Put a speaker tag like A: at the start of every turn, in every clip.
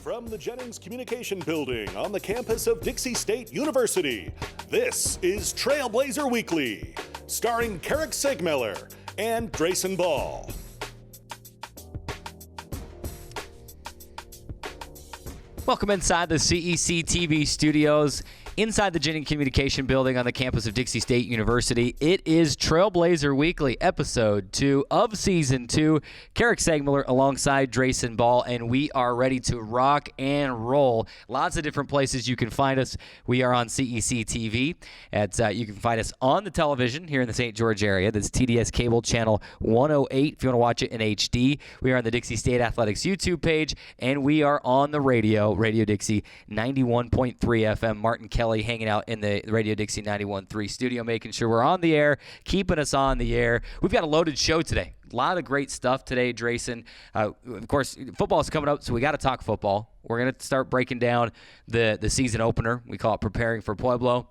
A: From the Jennings Communication Building on the campus of Dixie State University, this is Trailblazer Weekly, starring Carrick Segmiller and Drayson Ball.
B: Welcome inside the CEC TV studios, inside the Jennings Communication Building on the campus of Dixie State University. It is Trailblazer Weekly, episode 2 of season 2. Carrick Segmiller alongside Drayson Ball, and we are ready to rock and roll. Lots of different places you can find us. We are on CEC TV. You can find us on the television here in the St. George area. That's TDS Cable Channel 108 if you want to watch it in HD. We are on the Dixie State Athletics YouTube page, and we are on the radio, Radio Dixie 91.3 FM. Martin Kelly hanging out in the Radio Dixie 91.3 studio, making sure we're on the air, keeping us on the air. We've got a loaded show today. A lot of great stuff today, Drayson. Of course, football is coming up, so we got to talk football. We're going to start breaking down the season opener. We call it Preparing for Pueblo.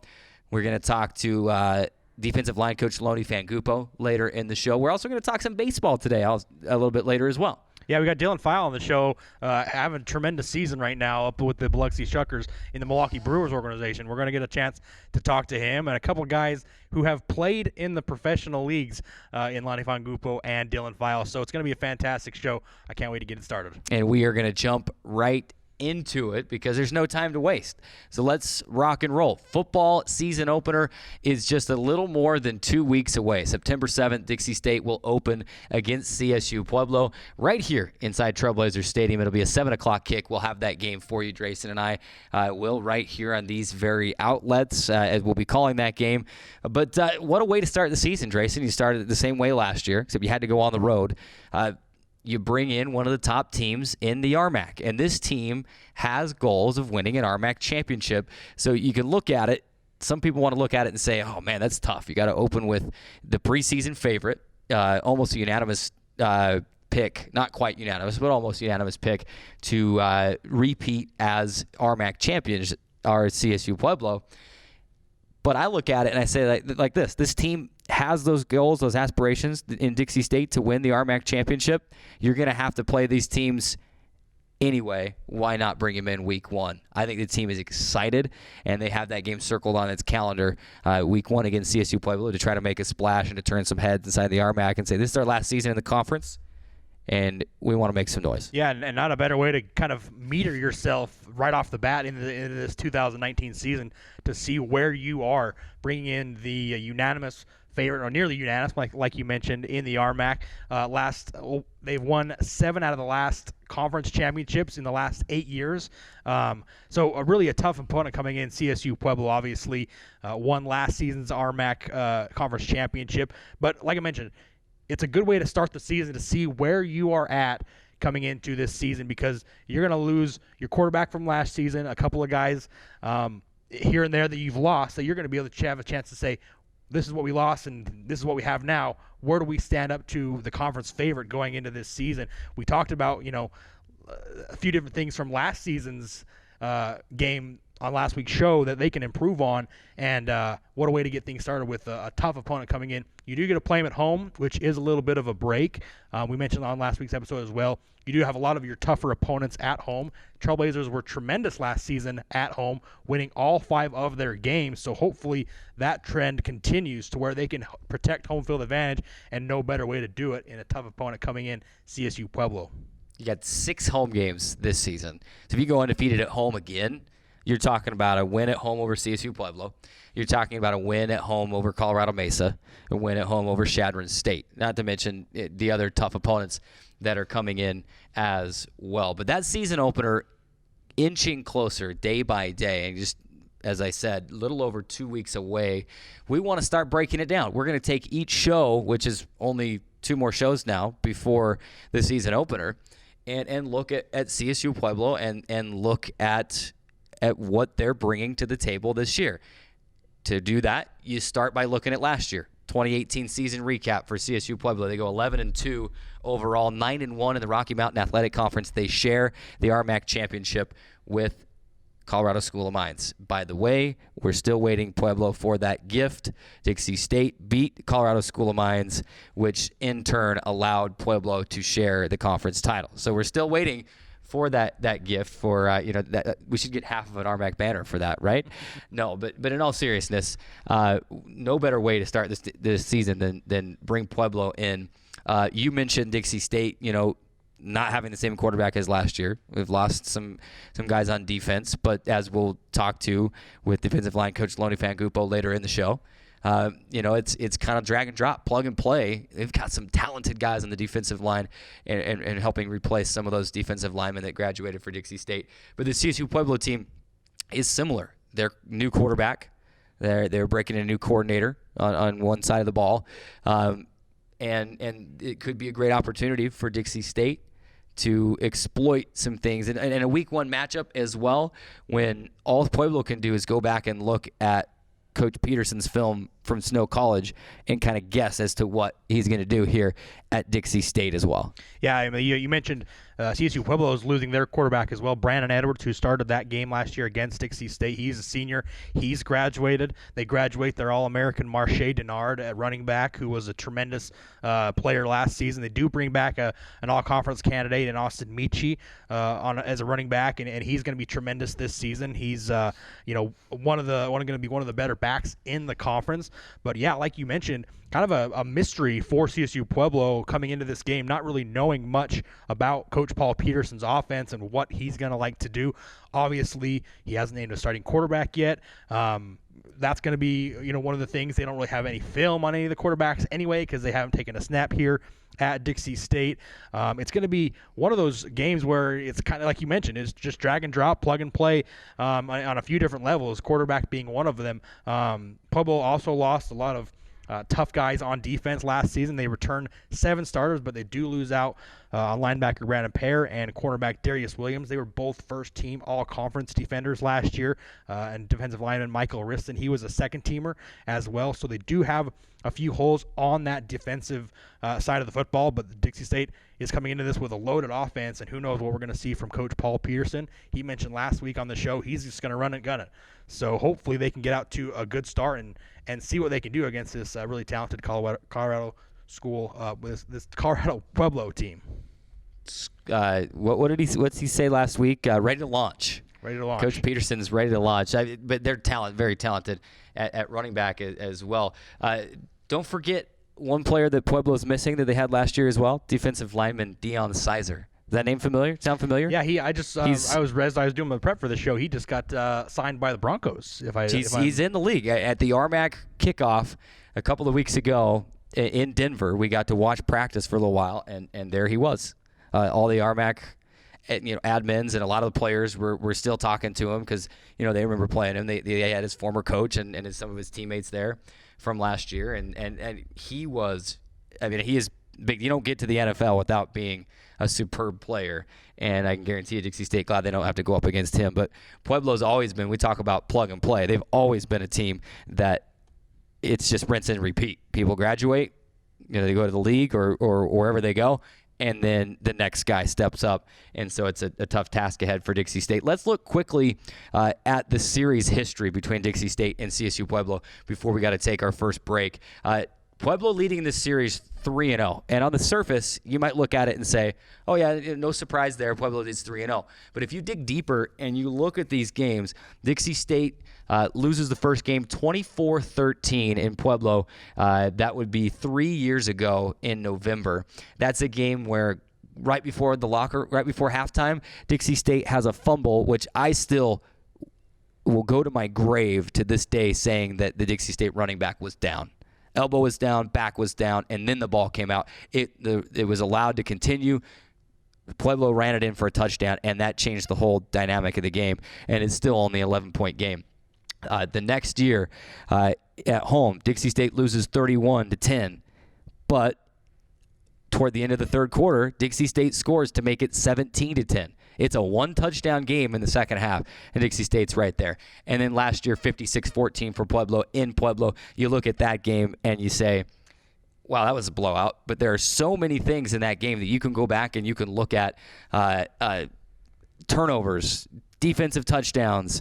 B: We're going to talk to defensive line coach Lonnie Fangupo later in the show. We're also going to talk some baseball today a little bit later as well.
C: Yeah, we got Dylan File on the show, having a tremendous season right now up with the Biloxi Shuckers in the Milwaukee Brewers organization. We're going to get a chance to talk to him and a couple of guys who have played in the professional leagues in Lonnie Fangupo and Dylan File. So it's going to be a fantastic show. I can't wait to get it started.
B: And we are going to jump right into it because there's no time to waste. So let's rock and roll. Football season opener is just a little more than 2 weeks away. September 7th, Dixie State will open against CSU Pueblo right here inside Trailblazer Stadium. It'll be a 7 o'clock kick. We'll have that game for you. Drayson and I will right here on these very outlets as we'll be calling that game. But what a way to start the season, Drayson. You started it the same way last year, except you had to go on the road. You bring in one of the top teams in the RMAC, and this team has goals of winning an RMAC championship. So you can look at it. Some people want to look at it and say, oh, man, that's tough. You got to open with the preseason favorite, almost a unanimous pick, not quite unanimous, but almost unanimous pick to repeat as RMAC champions, our CSU Pueblo. But I look at it and I say like this. This team has those goals, those aspirations in Dixie State to win the RMAC championship. You're going to have to play these teams anyway. Why not bring them in week 1? I think the team is excited, and they have that game circled on its calendar week 1 against CSU Pueblo to try to make a splash and to turn some heads inside the RMAC and say, this is our last season in the conference, and we want to make some noise.
C: Yeah, and not a better way to kind of meter yourself right off the bat into this 2019 season to see where you are, bringing in the unanimous favorite, or nearly unanimous, like you mentioned, in the RMAC. They've won 7 out of the last conference championships in the last 8 years. So really a tough opponent coming in. CSU Pueblo obviously won last season's RMAC conference championship. But like I mentioned, it's a good way to start the season to see where you are at coming into this season, because you're going to lose your quarterback from last season, a couple of guys here and there that you've lost, that you're going to be able to have a chance to say, this is what we lost and this is what we have now. Where do we stand up to the conference favorite going into this season? We talked about, a few different things from last season's game on last week's show that they can improve on, and what a way to get things started with a tough opponent coming in. You do get to play them at home, which is a little bit of a break. We mentioned on last week's episode as well. You do have a lot of your tougher opponents at home. Trailblazers were tremendous last season at home, winning all 5 of their games. So hopefully that trend continues to where they can protect home field advantage, and no better way to do it in a tough opponent coming in, CSU Pueblo.
B: You got 6 home games this season. So if you go undefeated at home again, you're talking about a win at home over CSU Pueblo. You're talking about a win at home over Colorado Mesa, a win at home over Chadron State, not to mention the other tough opponents that are coming in as well. But that season opener inching closer day by day, and just as I said, a little over 2 weeks away. We want to start breaking it down. We're going to take each show, which is only 2 more shows now before the season opener, and look at CSU Pueblo and look at what they're bringing to the table this year. To do that, you start by looking at last year. 2018 season recap for CSU Pueblo. They go 11-2 overall, 9-1 in the Rocky Mountain Athletic Conference. They share the RMAC championship with Colorado School of Mines. By the way, we're still waiting, Pueblo, for that gift. Dixie State beat Colorado School of Mines, which in turn allowed Pueblo to share the conference title. So we're still waiting for that gift for that we should get half of an RMAC banner for that, right? No, but in all seriousness, no better way to start this season than bring Pueblo in. You mentioned Dixie State, not having the same quarterback as last year. We've lost some guys on defense, but as we'll talk to with defensive line coach Lonnie Fangupo later in the show, it's kind of drag and drop, plug and play. They've got some talented guys on the defensive line and helping replace some of those defensive linemen that graduated for Dixie State. But the CSU Pueblo team is similar. They're new quarterback. They're breaking in a new coordinator on one side of the ball. And it could be a great opportunity for Dixie State to exploit some things. And a week one matchup as well, when all Pueblo can do is go back and look at Coach Peterson's film from Snow College and kind of guess as to what he's going to do here at Dixie State as well.
C: Yeah, I mean, you mentioned CSU Pueblo is losing their quarterback as well, Brandon Edwards, who started that game last year against Dixie State. He's a senior. He's graduated. They graduate their All-American Marche Denard at running back, who was a tremendous player last season. They do bring back an all-conference candidate in Austin Michi as a running back, and he's going to be tremendous this season. He's going to be one of the better backs in the conference. But yeah, like you mentioned, kind of a mystery for CSU Pueblo coming into this game, not really knowing much about Coach Paul Peterson's offense and what he's going to like to do. Obviously, he hasn't named a starting quarterback yet. That's going to be, one of the things. They don't really have any film on any of the quarterbacks anyway because they haven't taken a snap here at Dixie State. It's going to be one of those games where it's kind of like you mentioned, it's just drag and drop, plug and play on a few different levels, quarterback being one of them. Pueblo also lost a lot of tough guys on defense last season. They returned 7 starters, but they do lose out on linebacker Brandon Pear and cornerback Darius Williams. They were both first-team all-conference defenders last year, and defensive lineman Michael Riston, he was a second-teamer as well. So they do have a few holes on that defensive side of the football, but Dixie State is coming into this with a loaded offense, and who knows what we're going to see from Coach Paul Peterson. He mentioned last week on the show he's just going to run and gun it. So hopefully they can get out to a good start and see what they can do against this really talented Colorado school with this Colorado Pueblo team.
B: What's he say last week? Ready to launch.
C: Ready to launch.
B: Coach Peterson's ready to launch. But they're very talented at running back as well. Don't forget one player that Pueblo's missing that they had last year as well, defensive lineman Deion Sizer. Is that name familiar? Sound familiar?
C: Yeah, I was doing my prep for the show. He just got signed by the Broncos.
B: He's in the league. At the RMAC kickoff a couple of weeks ago in Denver, we got to watch practice for a little while, and there he was. All the RMAC admins and a lot of the players were still talking to him because they remember playing him. They had his former coach and some of his teammates there from last year, and he was. I mean, he is big. You don't get to the NFL without being a superb player, and I can guarantee you Dixie State glad they don't have to go up against him. But Pueblo's always been, we talk about plug and play, they've always been a team that it's just rinse and repeat. People graduate, they go to the league or wherever they go, and then the next guy steps up, and so it's a tough task ahead for Dixie State. Let's look quickly at the series history between Dixie State and CSU Pueblo before we got to take our first break. Pueblo leading this series 3-0. And on the surface, you might look at it and say, oh, yeah, no surprise there. Pueblo is 3-0. But if you dig deeper and you look at these games, Dixie State loses the first game 24-13 in Pueblo. That would be 3 years ago in November. That's a game where right before halftime, Dixie State has a fumble, which I still will go to my grave to this day saying that the Dixie State running back was down. Elbow was down, back was down, and then the ball came out. It was allowed to continue. Pueblo ran it in for a touchdown, and that changed the whole dynamic of the game, and it's still only an 11-point game. The next year at home, Dixie State loses 31-10, but toward the end of the third quarter, Dixie State scores to make it 17-10. It's a one-touchdown game in the second half, and Dixie State's right there. And then last year, 56-14 for Pueblo in Pueblo. You look at that game, and you say, wow, that was a blowout. But there are so many things in that game that you can go back and you can look at turnovers, defensive touchdowns,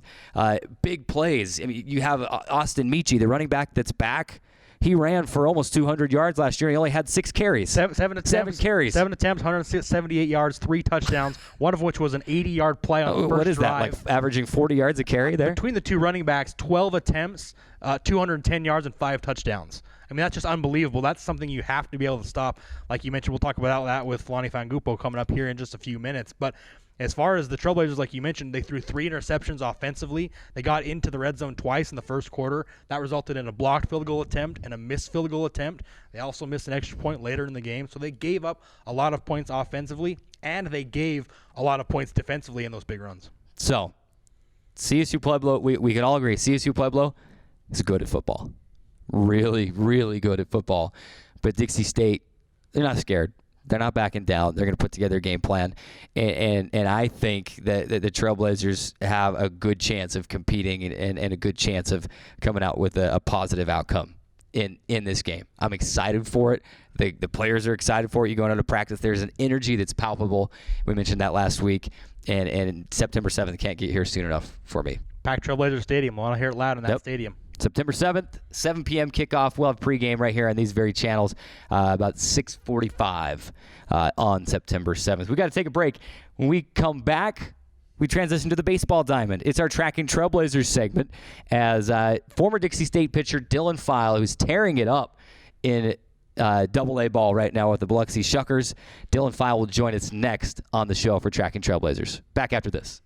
B: big plays. I mean, you have Austin Michi, the running back that's back. He ran for almost 200 yards last year. He only had 6 carries.
C: Seven attempts.
B: 7 carries.
C: 7 attempts, 178 yards, 3 touchdowns, one of which was an 80-yard play on the first
B: What is
C: drive.
B: that, like averaging 40 yards a carry there?
C: Between the two running backs, 12 attempts, 210 yards, and 5 touchdowns. I mean, that's just unbelievable. That's something you have to be able to stop. Like you mentioned, we'll talk about that with Flani Fangupo coming up here in just a few minutes. But as far as the Trailblazers, like you mentioned, they threw 3 interceptions offensively. They got into the red zone twice in the first quarter. That resulted in a blocked field goal attempt and a missed field goal attempt. They also missed an extra point later in the game. So they gave up a lot of points offensively, and they gave a lot of points defensively in those big runs.
B: So, CSU Pueblo, we can all agree, CSU Pueblo is good at football. Really, really good at football. But Dixie State, they're not scared. They're not backing down. They're going to put together a game plan. And I think that the Trailblazers have a good chance of competing and a good chance of coming out with a positive outcome in this game. I'm excited for it. The players are excited for it. You going out to practice, there's an energy that's palpable. We mentioned that last week. And September 7th can't get here soon enough for me.
C: Packed Trailblazer Stadium. I want to hear it loud in that stadium.
B: September 7th, 7 p.m. kickoff. We'll have pregame right here on these very channels about 6:45 on September 7th. We got to take a break. When we come back, we transition to the baseball diamond. It's our Tracking Trailblazers segment as former Dixie State pitcher Dylan File, who's tearing it up in AA ball right now with the Biloxi Shuckers. Dylan File will join us next on the show for Tracking Trailblazers. Back after this.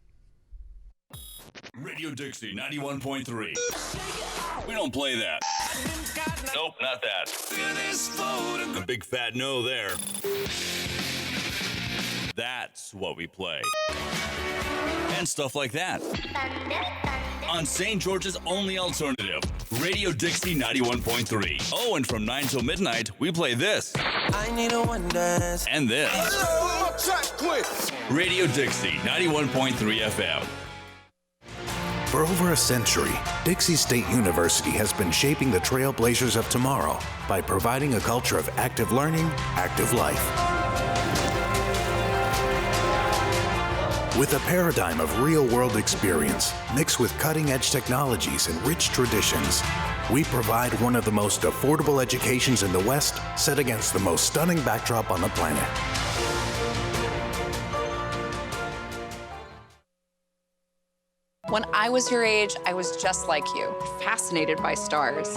D: Radio Dixie 91.3. We don't play that. Nope, not that. A big fat no there. That's what we play. And stuff like that. On St. George's only alternative, Radio Dixie 91.3. Oh, and from 9 till midnight, we play this. I need a one dance. And this. Radio Dixie 91.3 FM.
E: For over a century, Dixie State University has been shaping the Trailblazers of tomorrow by providing a culture of active learning, active life. With a paradigm of real-world experience mixed with cutting-edge technologies and rich traditions, we provide one of the most affordable educations in the West, set against the most stunning backdrop on the planet.
F: When I was your age, I was just like you, fascinated by stars.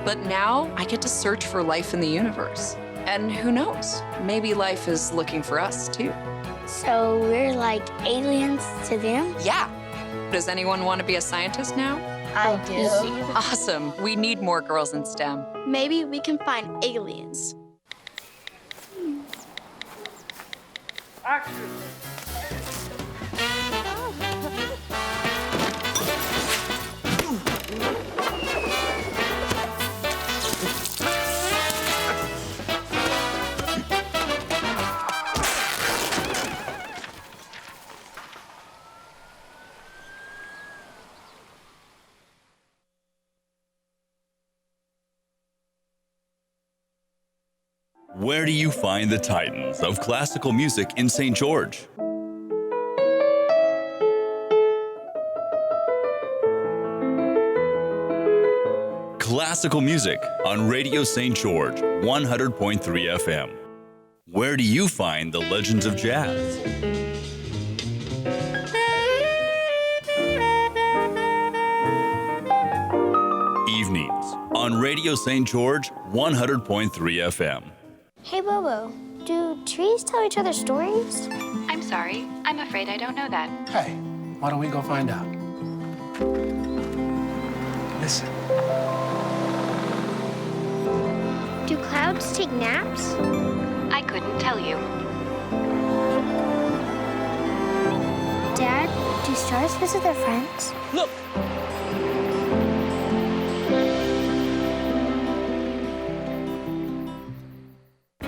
F: But now I get to search for life in the universe. And who knows, maybe life is looking for us too.
G: So we're like aliens to them?
F: Yeah. Does anyone want to be a scientist now?
G: I do.
F: Awesome. We need more girls in STEM.
G: Maybe we can find aliens.
H: Action!
D: Where do you find the titans of classical music in St. George? Classical music on Radio St. George, 100.3 FM. Where do you find the legends of jazz? Evenings on Radio St. George, 100.3 FM.
G: Hey, Bobo, do trees tell each other stories?
I: I'm sorry. I'm afraid I don't know that.
J: Hey, why don't we go find out? Listen.
G: Do clouds take naps?
I: I couldn't tell you.
G: Dad, do stars visit their friends?
J: Look!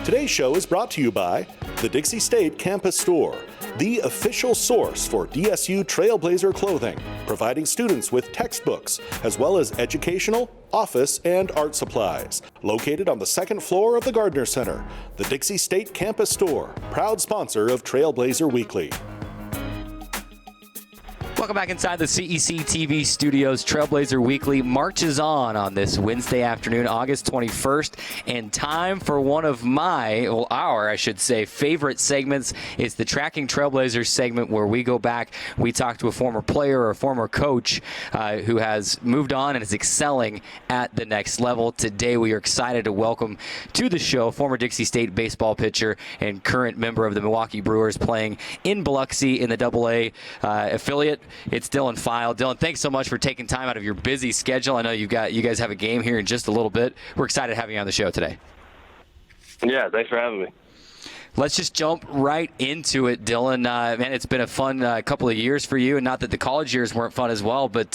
A: Today's show is brought to you by the Dixie State Campus Store, the official source for DSU Trailblazer clothing, providing students with textbooks, as well as educational, office, and art supplies. Located on the second floor of the Gardner Center, the Dixie State Campus Store, proud sponsor of Trailblazer Weekly.
B: Welcome back inside the CEC TV studios. Trailblazer Weekly marches on this Wednesday afternoon, August 21st, and time for one of our favorite segments. It's the Tracking Trailblazers segment, where we go back, we talk to a former player or a former coach who has moved on and is excelling at the next level. Today, we are excited to welcome to the show former Dixie State baseball pitcher and current member of the Milwaukee Brewers, playing in Biloxi in the AA affiliate. It's Dylan File. Dylan, thanks so much for taking time out of your busy schedule. I know you guys have a game here in just a little bit. We're excited to have you on the show today.
H: Yeah, thanks for having me.
B: Let's just jump right into it, Dylan. Man, it's been a fun couple of years for you, and not that the college years weren't fun as well, but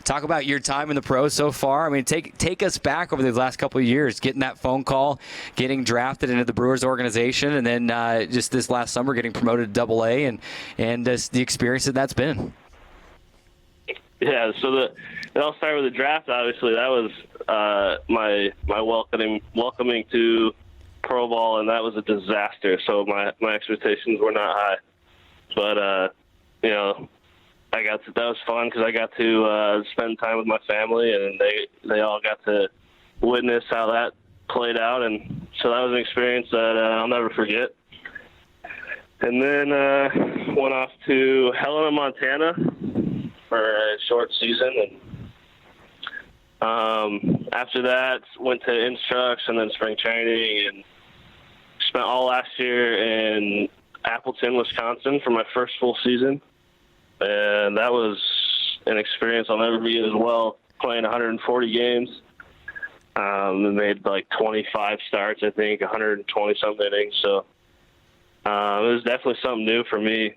B: talk about your time in the pros so far. I mean, take us back over these last couple of years, getting that phone call, getting drafted into the Brewers organization, and then just this last summer getting promoted to AA, and the experience that's been.
H: Yeah, so it all started with the draft. Obviously, that was my welcoming to pro ball, and that was a disaster. So my expectations were not high, but that was fun because I got to spend time with my family, and they all got to witness how that played out, and so that was an experience that I'll never forget. And then went off to Helena, Montana for a short season, and after that went to Instructs and then spring training, and spent all last year in Appleton, Wisconsin for my first full season, and that was an experience I'll never forget as well, playing 140 games. And made like 25 starts, I think, 120-something innings, so it was definitely something new for me.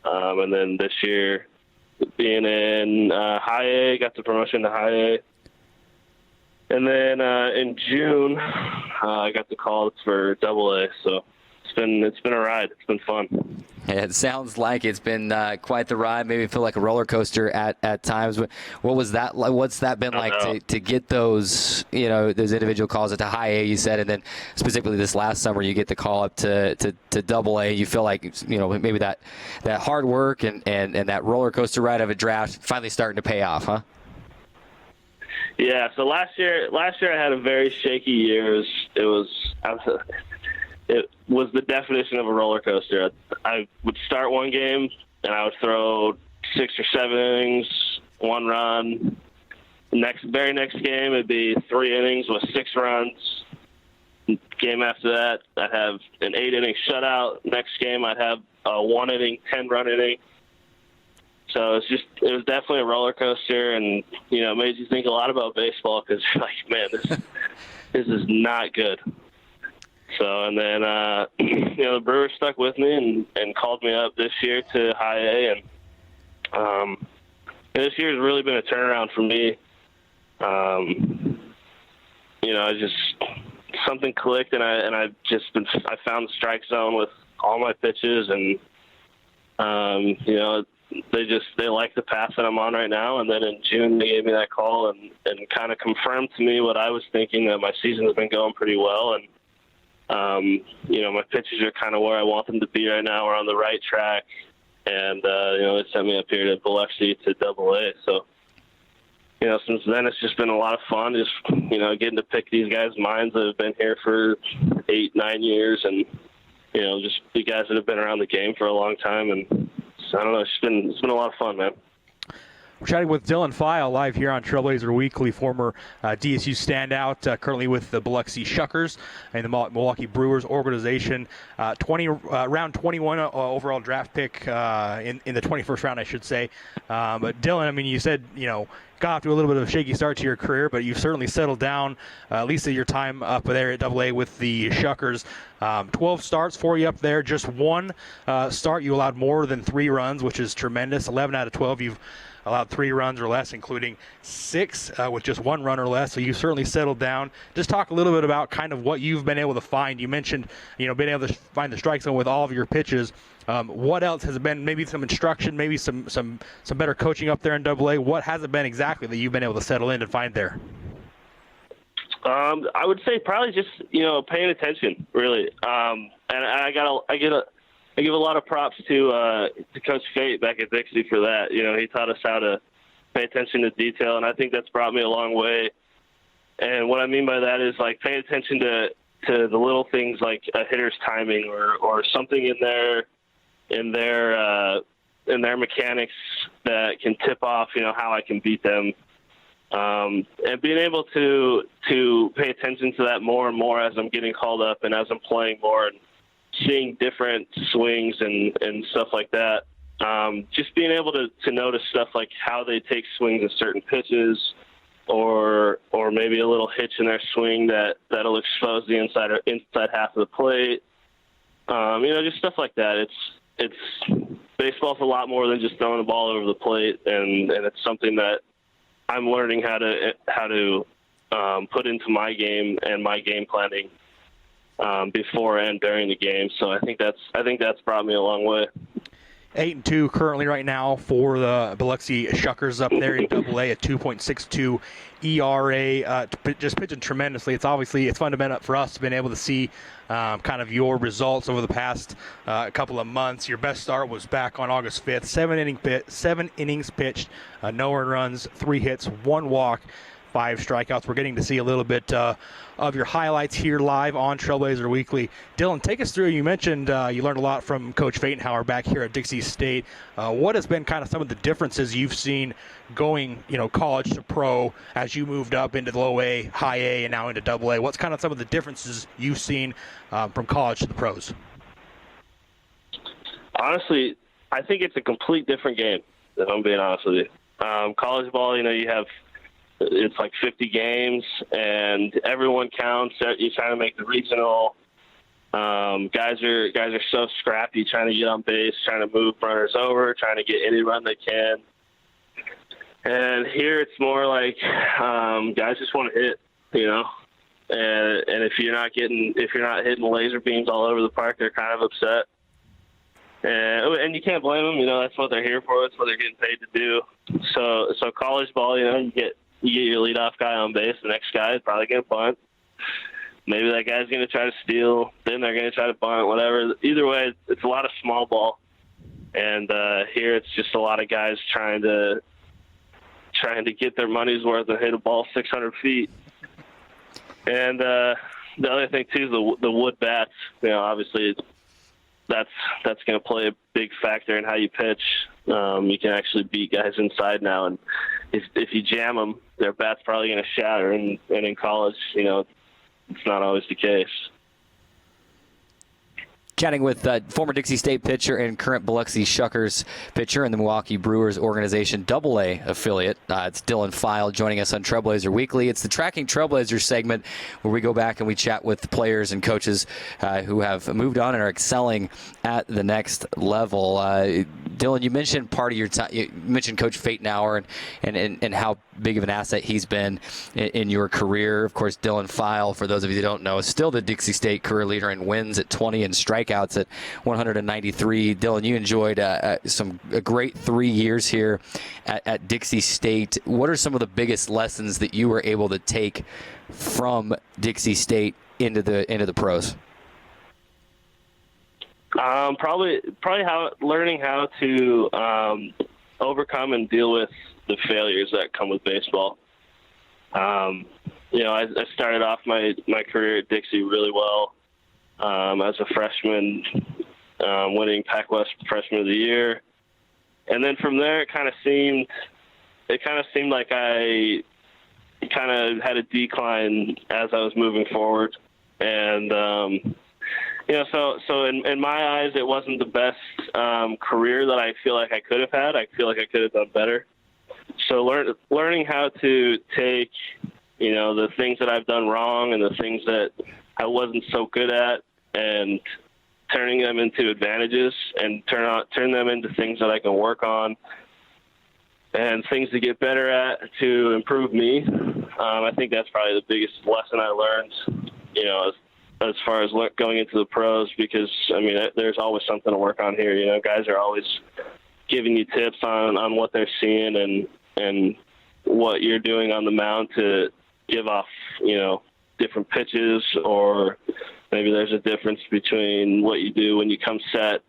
H: And then this year, being in High A, got the promotion to High A. And then in June, I got the call for AA. So it's been a ride. It's been fun.
B: Yeah, it sounds like it's been quite the ride. Maybe feel like a roller coaster at times. What was that like? What's that been like to get those those individual calls at the High A, you said, and then specifically this last summer you get the call up to AA. You feel like maybe that hard work and that roller coaster ride of a draft finally starting to pay off, huh?
H: Yeah. So last year I had a very shaky year. It was the definition of a roller coaster. I would start one game, and I would throw 6 or 7 innings, 1 run. Very next game, it'd be 3 innings with 6 runs. Game after that, I'd have an 8-inning shutout. Next game, I'd have a 1-inning, 10-run inning. So it was definitely a roller coaster, and it made you think a lot about baseball because you're like, man, this is not good. So, and then, the Brewers stuck with me and called me up this year to High A. And this year has really been a turnaround for me. Something clicked, and I found the strike zone with all my pitches, and, they like the path that I'm on right now. And then in June, they gave me that call and kind of confirmed to me what I was thinking, that my season has been going pretty well. And, my pitches are kind of where I want them to be right now. We're on the right track, and they sent me up here to Biloxi to AA. So, since then it's just been a lot of fun, just getting to pick these guys' minds that have been here for 8-9 years, and just the guys that have been around the game for a long time. And so, I don't know, it's been a lot of fun, man.
C: We're chatting with Dylan File live here on Trailblazer Weekly, former DSU standout, currently with the Biloxi Shuckers and the Milwaukee Brewers organization. Round 21 overall draft pick in the 21st round, I should say. But Dylan, I mean, you said, got off to a little bit of a shaky start to your career, but you've certainly settled down, at least at your time up there at AA with the Shuckers. 12 starts for you up there, just 1 start. You allowed more than 3 runs, which is tremendous. 11 out of 12 you've allowed 3 runs or less, including 6 with just 1 run or less. So you've certainly settled down. Just talk a little bit about kind of what you've been able to find. You mentioned, being able to find the strike zone with all of your pitches. What else has it been? Maybe some instruction, maybe some better coaching up there in AA. What has it been exactly that you've been able to settle in and find there?
H: I would say probably just paying attention, really. And I give a lot of props to Coach Fate back at Dixie for that. He taught us how to pay attention to detail, and I think that's brought me a long way. And what I mean by that is like pay attention to the little things like a hitter's timing or something in their mechanics that can tip off, how I can beat them. And being able to pay attention to that more and more as I'm getting called up and as I'm playing more and seeing different swings and stuff like that. Just being able to notice stuff like how they take swings at certain pitches or maybe a little hitch in their swing that'll expose the inside half of the plate. Just stuff like that. It's baseball's a lot more than just throwing the ball over the plate, and it's something that I'm learning how to put into my game and my game planning before and during the game. So I think that's brought me a long way.
C: 8-2 currently right now for the Biloxi Shuckers up there in AA at 2.62 ERA. Just pitching tremendously. It's fundamental for us to be able to see kind of your results over the past couple of months. Your best start was back on August 5th. 7 innings pitched, no earned runs, 3 hits, 1 walk, 5 strikeouts. We're getting to see a little bit of your highlights here live on Trailblazer Weekly. Dylan, take us through. You mentioned you learned a lot from Coach Fatenhauer back here at Dixie State. What has been kind of some of the differences you've seen going, college to pro as you moved up into the low A, high A, and now into double A? What's kind of some of the differences you've seen from college to the pros?
H: Honestly, I think it's a complete different game, if I'm being honest with you. College ball, you have it's like 50 games, and everyone counts. You're trying to make the regional. Guys are so scrappy, trying to get on base, trying to move runners over, trying to get any run they can. And here it's more like guys just want to hit, And if you're not hitting laser beams all over the park, they're kind of upset. And you can't blame them. That's what they're here for. That's what they're getting paid to do. So college ball, you get your leadoff guy on base. The next guy is probably going to bunt. Maybe that guy's going to try to steal. Then they're going to try to bunt, whatever. Either way, it's a lot of small ball. And here it's just a lot of guys trying to get their money's worth and hit a ball 600 feet. And the other thing, too, is the wood bats. Obviously that's going to play a big factor in how you pitch. You can actually beat guys inside now, and if you jam them, their bat's probably going to shatter. And in college, it's not always the case.
B: Chatting with former Dixie State pitcher and current Biloxi Shuckers pitcher and the Milwaukee Brewers organization AA affiliate. It's Dylan File joining us on Trailblazer Weekly. It's the Tracking Trailblazers segment where we go back and we chat with players and coaches who have moved on and are excelling at the next level. Dylan, you mentioned part of your time. You mentioned Coach Fatenhauer and how big of an asset he's been in your career. Of course, Dylan File, for those of you that don't know, is still the Dixie State career leader in wins at 20 and strikeouts at 193. Dylan, you enjoyed a great 3 years here at Dixie State. What are some of the biggest lessons that you were able to take from Dixie State into the pros?
H: Probably learning how to overcome and deal with the failures that come with baseball. I started off my career at Dixie really well as a freshman, winning Pac West Freshman of the Year, and then from there it kind of seemed like I kind of had a decline as I was moving forward, and so in my eyes, it wasn't the best career that I feel like I could have had. I feel like I could have done better. So learning how to take, the things that I've done wrong and the things that I wasn't so good at, and turning them into advantages and turn them into things that I can work on and things to get better at to improve me. I think that's probably the biggest lesson I learned, as far as going into the pros, because there's always something to work on here. Guys are always giving you tips on what they're seeing and what you're doing on the mound to give off, different pitches, or maybe there's a difference between what you do when you come set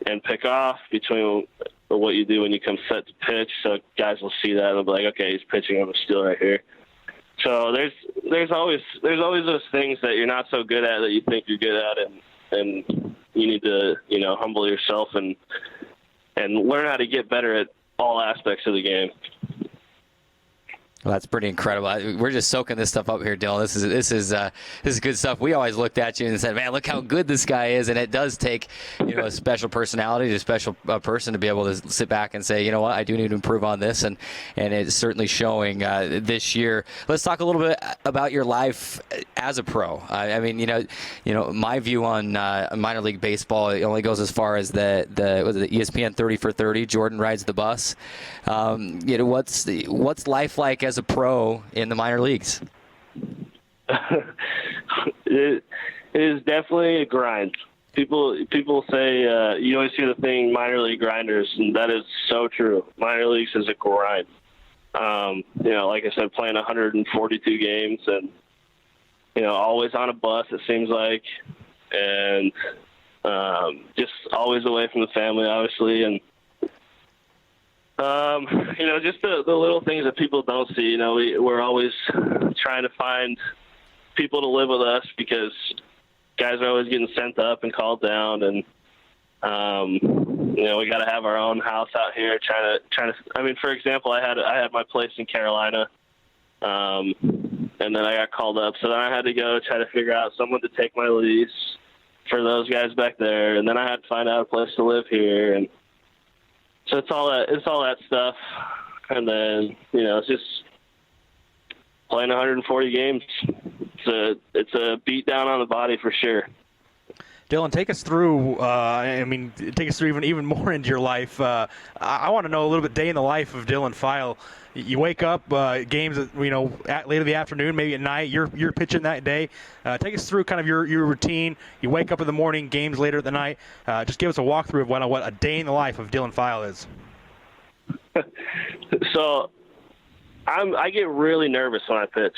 H: and pick off between what you do when you come set to pitch. So guys will see that and they'll be like, okay, he's pitching on the steal right here. So there's always those things that you're not so good at that you think you're good at, and you need to, humble yourself and learn how to get better at all aspects of the game.
B: Well, that's pretty incredible. We're just soaking this stuff up here, Dylan. This is good stuff. We always looked at you and said, "Man, look how good this guy is." And it does take, a special personality, a special person to be able to sit back and say, "You know what? I do need to improve on this." And it's certainly showing this year. Let's talk a little bit about your life as a pro. I mean, my view on minor league baseball, it only goes as far as the ESPN 30 for 30. Jordan rides the bus. What's life like as a pro in the minor leagues?
H: It is definitely a grind. People say you always hear the thing minor league grinders, and that is so true. Minor leagues is a grind. Like I said, playing 142 games and always on a bus, it seems like, and just always away from the family, obviously, and just the little things that people don't see. We're always trying to find people to live with us because guys are always getting sent up and called down, and we got to have our own house out here. Trying to. I mean, for example, I had my place in Carolina, and then I got called up, so then I had to go try to figure out someone to take my lease for those guys back there, and then I had to find out a place to live here, and so it's all that stuff, and then it's just playing 140 games. It's a beat down on the body for sure.
C: Dylan, take us through. Take us through even more into your life. I want to know a little bit day in the life of Dylan File. You wake up, games at late in the afternoon, maybe at night. You're pitching that day. Take us through kind of your routine. You wake up in the morning, games later at the night. Just give us a walkthrough of what a day in the life of Dylan File is.
H: So, I get really nervous when I pitch.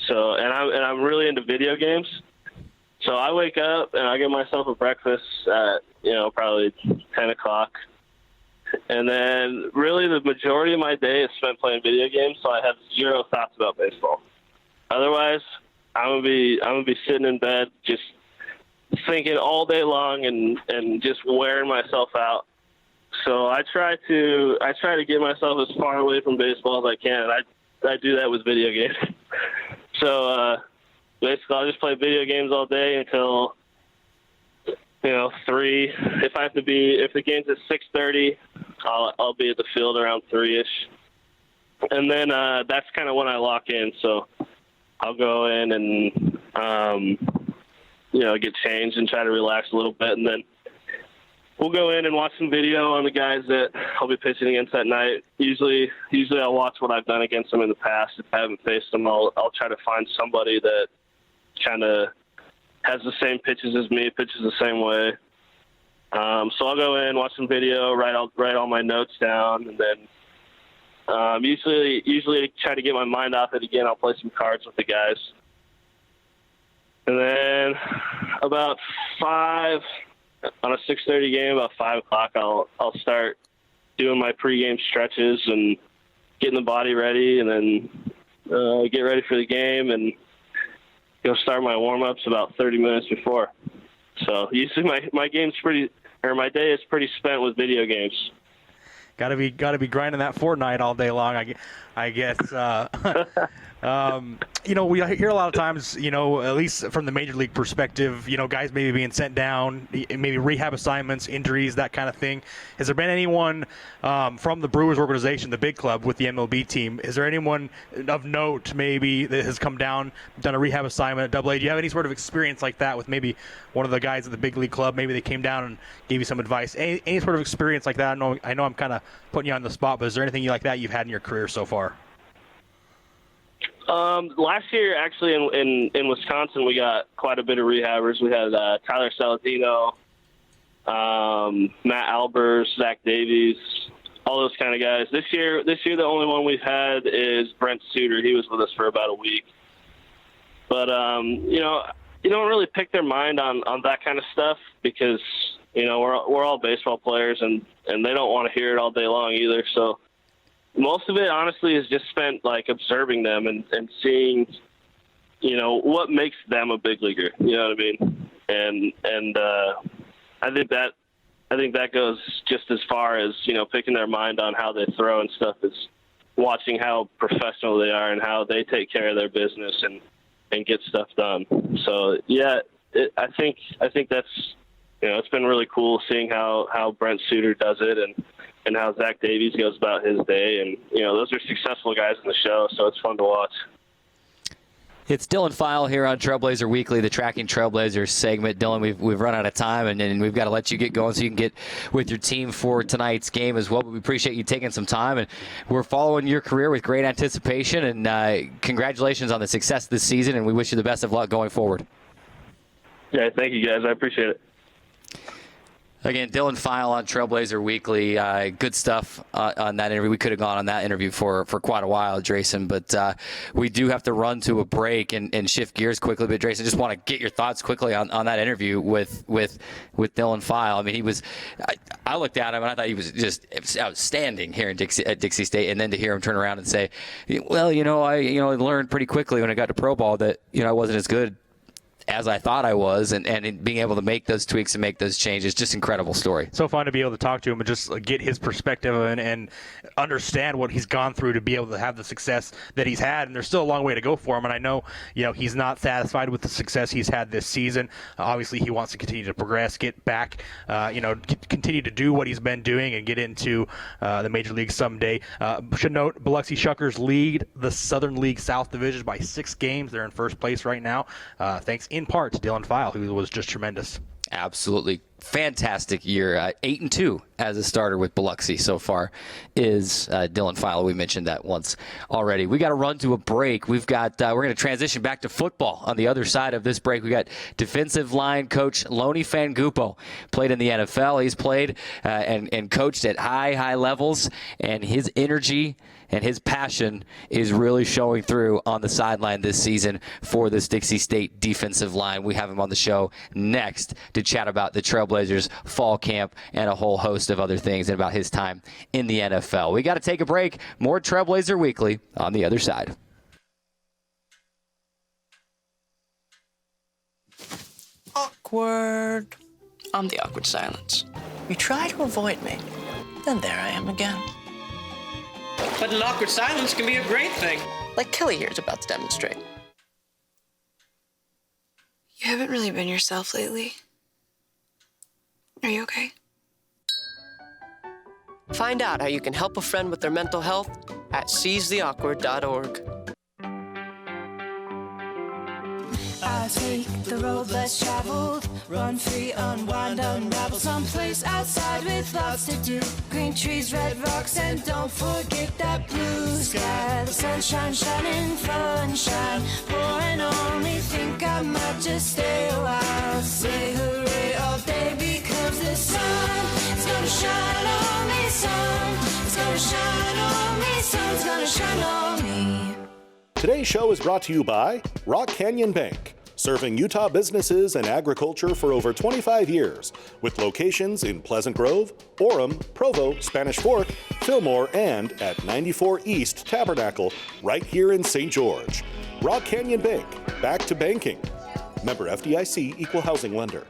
H: So, and I'm really into video games. So I wake up and I get myself a breakfast at probably 10 o'clock. And then really the majority of my day is spent playing video games, so I have zero thoughts about baseball. Otherwise, I'm gonna be sitting in bed just thinking all day long and just wearing myself out. So I try to get myself as far away from baseball as I can. And I do that with video games. So basically I'll just play video games all day until 3. If the game's at 6:30, I'll be at the field around 3-ish. And then that's kind of when I lock in. So I'll go in and get changed and try to relax a little bit, and then we'll go in and watch some video on the guys that I'll be pitching against that night. Usually I'll watch what I've done against them in the past. If I haven't faced them, I'll try to find somebody that kind of has the same pitches as me, pitches the same way. So I'll go in, watch some video, write all my notes down, and then usually try to get my mind off it again. I'll play some cards with the guys. And then about 5, on a 6:30 game, about 5 o'clock, I'll start doing my pregame stretches and getting the body ready, and then get ready for the game and go start my warm-ups about 30 minutes before. So usually my day is pretty spent with video games.
C: Gotta be grinding that Fortnite all day long, I guess. We hear a lot of times, at least from the major league perspective, guys maybe being sent down, maybe rehab assignments, injuries, that kind of thing. Has there been anyone from the Brewers organization, the big club with the MLB team, is there anyone of note maybe that has come down, done a rehab assignment at AA? Do you have any sort of experience like that with maybe one of the guys at the big league club? Maybe they came down and gave you some advice. Any sort of experience like that? I know I'm kind of putting you on the spot, but is there anything like that you've had in your career so far?
H: Last year, actually, in Wisconsin, we got quite a bit of rehabbers. We had Tyler Saladino, Matt Albers, Zach Davies, all those kind of guys. This year, the only one we've had is Brent Suter. He was with us for about a week. But you don't really pick their mind on that kind of stuff because we're all baseball players, and they don't want to hear it all day long either. So most of it, honestly, is just spent like observing them and seeing, what makes them a big leaguer. You know what I mean? And I think that goes just as far as picking their mind on how they throw and stuff, is watching how professional they are and how they take care of their business and get stuff done. So yeah, I think that's it's been really cool seeing how Brent Suter does it and how Zach Davies goes about his day, and those are successful guys in the show, so it's fun to watch.
B: It's Dylan File here on Trailblazer Weekly, the Tracking Trailblazers segment. Dylan, we've run out of time, and we've got to let you get going so you can get with your team for tonight's game as well. But we appreciate you taking some time, and we're following your career with great anticipation. And congratulations on the success this season, and we wish you the best of luck going forward.
H: Yeah, thank you guys. I appreciate it.
B: Again, Dylan File on Trailblazer Weekly. Good stuff on that interview. We could have gone on that interview for quite a while, Drayson, but we do have to run to a break and shift gears quickly. But Drayson, just want to get your thoughts quickly on that interview with Dylan File. I mean, I looked at him and I thought he was just outstanding here at Dixie State, and then to hear him turn around and say, well, I learned pretty quickly when I got to pro ball that I wasn't as good as I thought I was, and being able to make those tweaks and make those changes, just incredible story.
C: So fun to be able to talk to him and just get his perspective and understand what he's gone through to be able to have the success that he's had. And there's still a long way to go for him. And I know, he's not satisfied with the success he's had this season. Obviously, he wants to continue to progress, get back, continue to do what he's been doing and get into the major league someday. Should note, Biloxi Shuckers lead the Southern League South Division by 6 games. They're in first place right now. Thanks in part to Dylan File, who was just tremendous.
B: Absolutely fantastic year. 8-2 as a starter with Biloxi so far is Dylan File. We mentioned that once already. We got to run to a break. We're going to transition back to football. On the other side of this break, we got defensive line coach Lonnie Fangupo. Played in the NFL. He's played and coached at high levels, and his energy and his passion is really showing through on the sideline this season for this Dixie State defensive line. We have him on the show next to chat about the Trailblazers fall camp and a whole host of other things, and about his time in the NFL. We got to take a break. More Trailblazer Weekly on the other side.
K: Awkward. I'm the awkward silence. You try to avoid me, then there I am again. But an awkward silence can be a great thing. Like Kelly here is about to demonstrate.
L: You haven't really been yourself lately. Are you okay?
K: Find out how you can help a friend with their mental health at seizetheawkward.org.
M: I take the road less traveled, run free, unwind, unravel, someplace outside with lots to do. Green trees, red rocks, and don't forget that blue sky. The sunshine shining, sunshine pouring on me. Think I might just stay a while. Say hooray all day because the sun is gonna shine on me. Sun is gonna shine on me. Sun's gonna shine on me.
A: Today's show is brought to you by Rock Canyon Bank, serving Utah businesses and agriculture for over 25 years, with locations in Pleasant Grove, Orem, Provo, Spanish Fork, Fillmore, and at 94 East Tabernacle, right here in St. George. Rock Canyon Bank, back to banking. Member FDIC, Equal Housing Lender.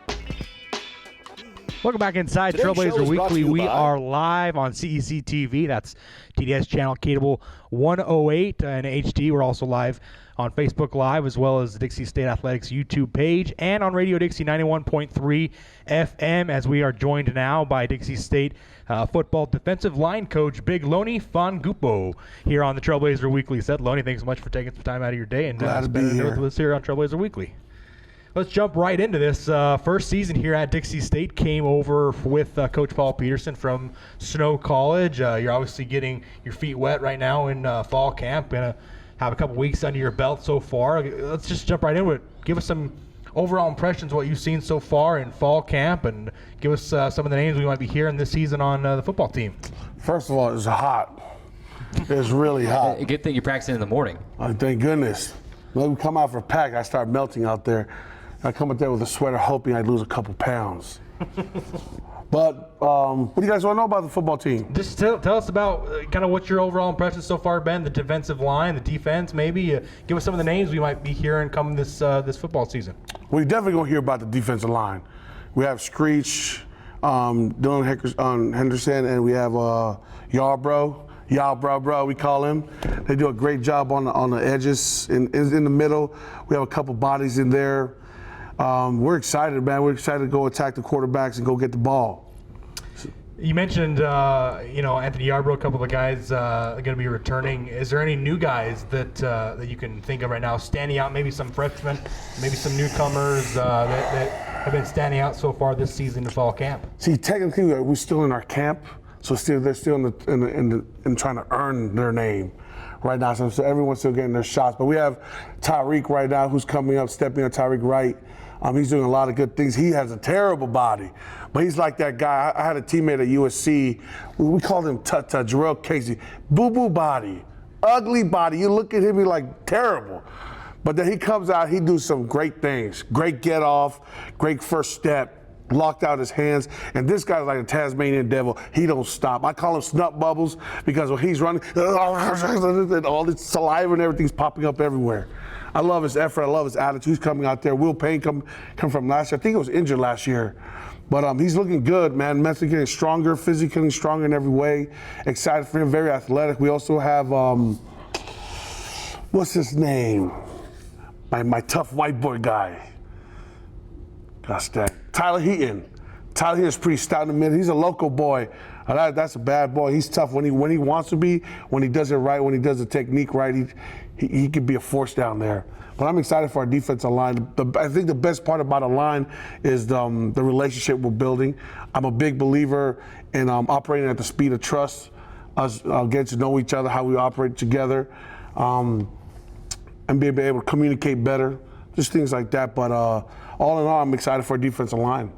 C: Welcome back inside
A: Today's
C: Trailblazer Weekly. We are live on CEC TV. That's TDS channel cable 108 and HD. We're also live on Facebook Live, as well as the Dixie State Athletics YouTube page, and on Radio Dixie 91.3 FM, as we are joined now by Dixie State football defensive line coach Big Lonnie Fangupo here on the Trailblazer Weekly set. Lonnie, thanks so much for taking some time out of your day and spending it with us here on Trailblazer Weekly. Let's jump right into this. First season here at Dixie State, came over with Coach Paul Peterson from Snow College. You're obviously getting your feet wet right now in fall camp. Gonna have a couple weeks under your belt so far. Let's just jump right into it. Give us some overall impressions, what you've seen so far in fall camp, and give us some of the names we might be hearing this season on the football team.
N: First of all, it's hot. It's really hot.
B: A good thing you're practicing in the morning.
N: Oh, thank goodness. When we come out for pack, I start melting out there. I come up there with a sweater hoping I'd lose a couple pounds. But what do you guys want to know about the football team?
C: Just tell us about kind of what your overall impressions so far been, the defensive line, the defense, maybe. Give us some of the names we might be hearing come this football season.
N: We're definitely going to hear about the defensive line. We have Screech, Dylan Henderson, and we have Yarbrough, we call him. They do a great job on the edges. In the middle, we have a couple bodies in there. We're excited, man. We're excited to go attack the quarterbacks and go get the ball.
C: You mentioned, Anthony Yarbrough, a couple of guys are going to be returning. Is there any new guys that you can think of right now standing out? Maybe some freshmen, maybe some newcomers that have been standing out so far this season in fall camp?
N: See, technically, we're still in our camp, so they're still in trying to earn their name right now. So everyone's still getting their shots. But we have Tyreek right now, who's coming up, stepping on Tyreek Wright. He's doing a lot of good things. He has a terrible body, but he's like that guy. I had a teammate at USC. We called him Tut-Tut, Jarrell Casey. Boo-boo body, ugly body. You look at him, you're like, terrible. But then he comes out, he does some great things. Great get off, great first step, locked out his hands. And this guy's like a Tasmanian devil. He don't stop. I call him Snot Bubbles because when he's running, all this saliva and everything's popping up everywhere. I love his effort. I love his attitude. He's coming out there. Will Payne come from last year. I think he was injured last year. But he's looking good, man. Mentally getting stronger, physically getting stronger in every way. Excited for him. Very athletic. We also have, what's his name? My tough white boy guy. Gosh dang. Tyler Heaton. Tyler Heaton's pretty stout in the middle. He's a local boy. That's a bad boy. He's tough when he wants to be, when he does it right, when he does the technique right. He could be a force down there. But I'm excited for our defensive line. I think the best part about a line is the relationship we're building. I'm a big believer in operating at the speed of trust, us getting to know each other, how we operate together, and being able to communicate better, just things like that. But all in all, I'm excited for our defensive line.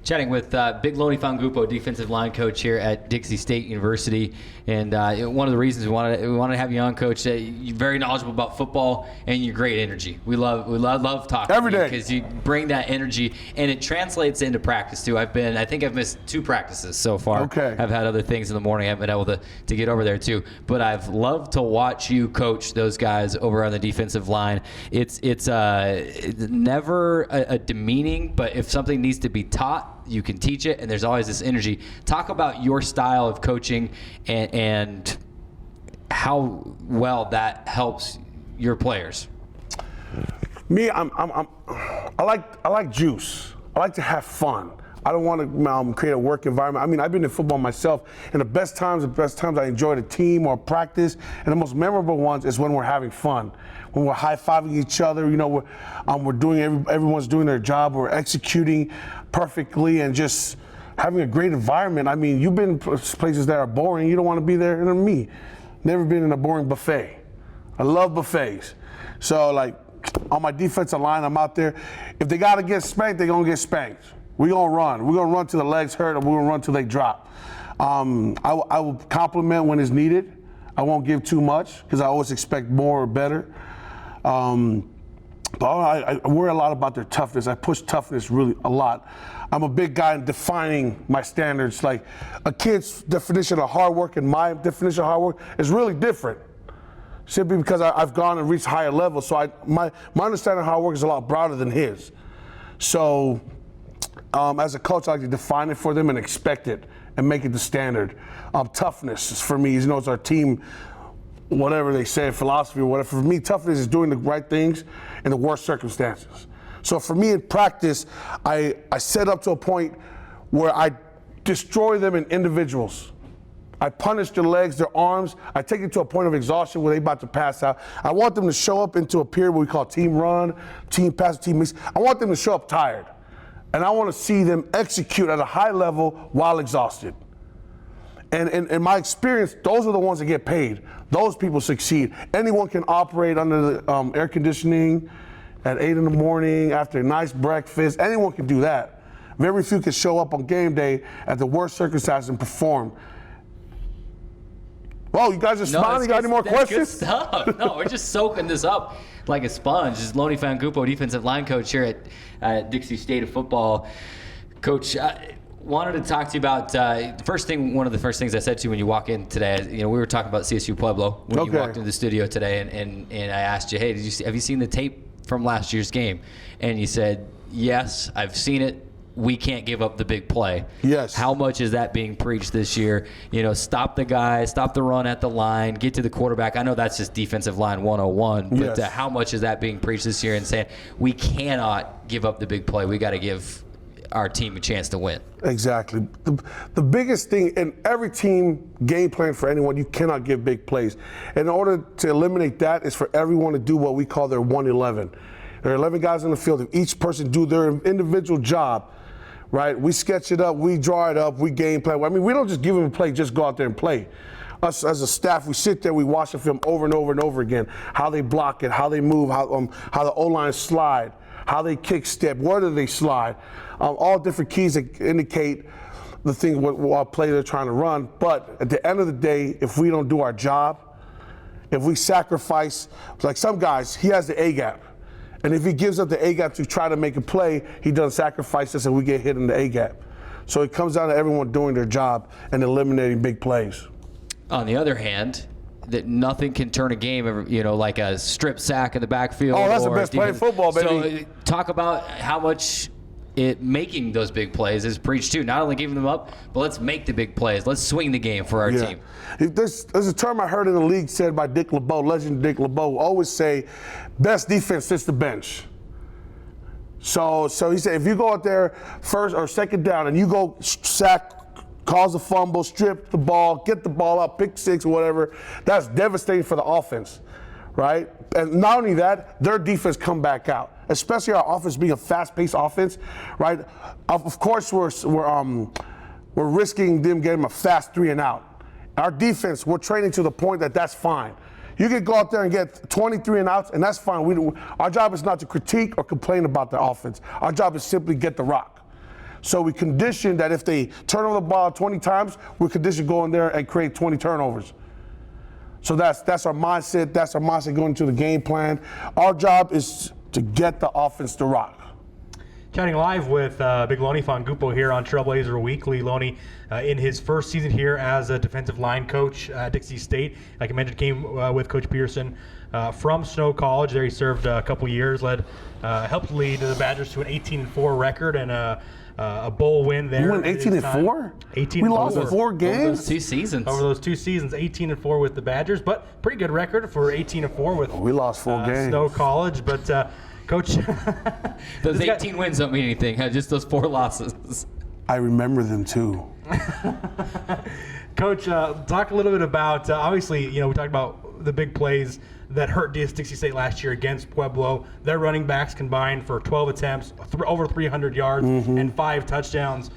B: Chatting with Big Loni Fangupo, defensive line coach here at Dixie State University, and one of the reasons we wanted to have you on, Coach, you're very knowledgeable about football and you're great energy. We love talking
N: every day
B: because you bring that energy and it translates into practice too. I think I've missed 2 practices so far.
N: Okay.
B: I've had other things in the morning. I haven't been able to get over there too, but I've loved to watch you coach those guys over on the defensive line. It's never a demeaning, but if something needs to be taught, you can teach it, and there's always this energy. Talk about your style of coaching and how well that helps your players.
N: Me, I like juice. I like to have fun. I don't want to create a work environment. I mean, I've been in football myself, and the best times I enjoy the team or practice, and the most memorable ones is when we're having fun, when we're high-fiving each other. You know, we're doing everyone's doing their job. We're executing perfectly and just having a great environment. I mean, you've been places that are boring. You don't want to be there. And me, never been in a boring buffet. I love buffets. So, like, on my defensive line, I'm out there. If they got to get spanked, they're going to get spanked. We're going to run. We're going to run till the legs hurt, or we're going to run till they drop. I will compliment when it's needed. I won't give too much because I always expect more or better. But I worry a lot about their toughness. I push toughness really a lot. I'm a big guy in defining my standards. Like a kid's definition of hard work and my definition of hard work is really different. Simply because I've gone and reached higher levels. So my understanding of hard work is a lot broader than his. So as a coach, I like to define it for them and expect it and make it the standard. Toughness is for me, you know, it's our team, whatever they say, philosophy or whatever. For me, toughness is doing the right things in the worst circumstances. So for me in practice, I set up to a point where I destroy them in individuals. I punish their legs, their arms. I take it to a point of exhaustion where they're about to pass out. I want them to show up into a period what we call team run, team pass, team mix. I want them to show up tired. And I want to see them execute at a high level while exhausted. And in my experience, those are the ones that get paid. Those people succeed. Anyone can operate under the air conditioning at 8 in the morning after a nice breakfast. Anyone can do that. Very few can show up on game day at the worst circumstances and perform. Well, you guys are smiling. You got any more questions?
B: Good stuff. No, we're just soaking this up like a sponge. This is Loni Fangupo, defensive line coach here at Dixie State of Football. Coach, I wanted to talk to you about one of the first things I said to you when you walk in today. We were talking about CSU Pueblo when you walked into the studio today, and I asked you, hey, have you seen the tape from last year's game? And you said, yes, I've seen it. We can't give up the big play.
N: Yes.
B: How much is that being preached this year? Stop the guy, stop the run at the line, get to the quarterback. I know that's just defensive line 101, but how much is that being preached this year and saying we cannot give up the big play? We got to give our team a chance to win.
N: Exactly. The biggest thing in every team game plan for anyone, you cannot give big plays. In order to eliminate that is for everyone to do what we call their 1-11. There are 11 guys on the field. If each person do their individual job, right? We sketch it up, we draw it up, we game plan. I mean, we don't just give them a play, just go out there and play. Us as a staff, we sit there, we watch the film over and over and over again. How they block it, how they move, how the O-line slide, how they kick step, where do they slide. All different keys that indicate the thing, what play they're trying to run. But at the end of the day, if we don't do our job, if we sacrifice, like some guys, he has the A-gap. And if he gives up the A-gap to try to make a play, he doesn't sacrifice us and we get hit in the A-gap. So it comes down to everyone doing their job and eliminating big plays.
B: On the other hand, that nothing can turn a game, like a strip sack in the backfield.
N: Oh, that's the best play in football, baby.
B: So talk about how much making those big plays is preached too. Not only giving them up, but let's make the big plays. Let's swing the game for our team.
N: There's a term I heard in the league said by Dick LeBeau, legend Dick LeBeau, always say, best defense sits the bench. So he said, if you go out there first or second down and you go sack, cause a fumble, strip the ball, get the ball up, pick six or whatever, that's devastating for the offense, right? And not only that, their defense come back out. Especially our offense being a fast-paced offense, right? Of course, we're risking them getting a fast 3-and-out. Our defense, we're training to the point that that's fine. You can go out there and get 23 and outs, and that's fine. Our job is not to critique or complain about the offense. Our job is simply get the rock. So we condition that if they turn over the ball 20 times, we're conditioned to go in there and create 20 turnovers. So that's our mindset. That's our mindset going into the game plan. Our job is to get the offense to rock.
C: Chatting live with Big Lonnie Fongupo here on Trailblazer Weekly. Lonnie, in his first season here as a defensive line coach at Dixie State, like I mentioned, came with Coach Pearson from Snow College. There he served a couple years, helped lead the Badgers to an 18-4 record and a bowl win there.
N: You went 18-4?
C: 18-4.
N: We lost 4 games?
B: Over those 2 seasons.
C: Over those 2 seasons, 18-4 with the Badgers, but pretty good record for 18-4 with
N: we lost 4 games.
C: Snow College, but Coach,
B: those 18 wins don't mean anything. Just those 4 losses.
N: I remember them too.
C: Coach, talk a little bit about obviously, we talked about the big plays that hurt Dixie State last year against Pueblo. Their running backs combined for 12 attempts, over 300 yards, and 5 touchdowns.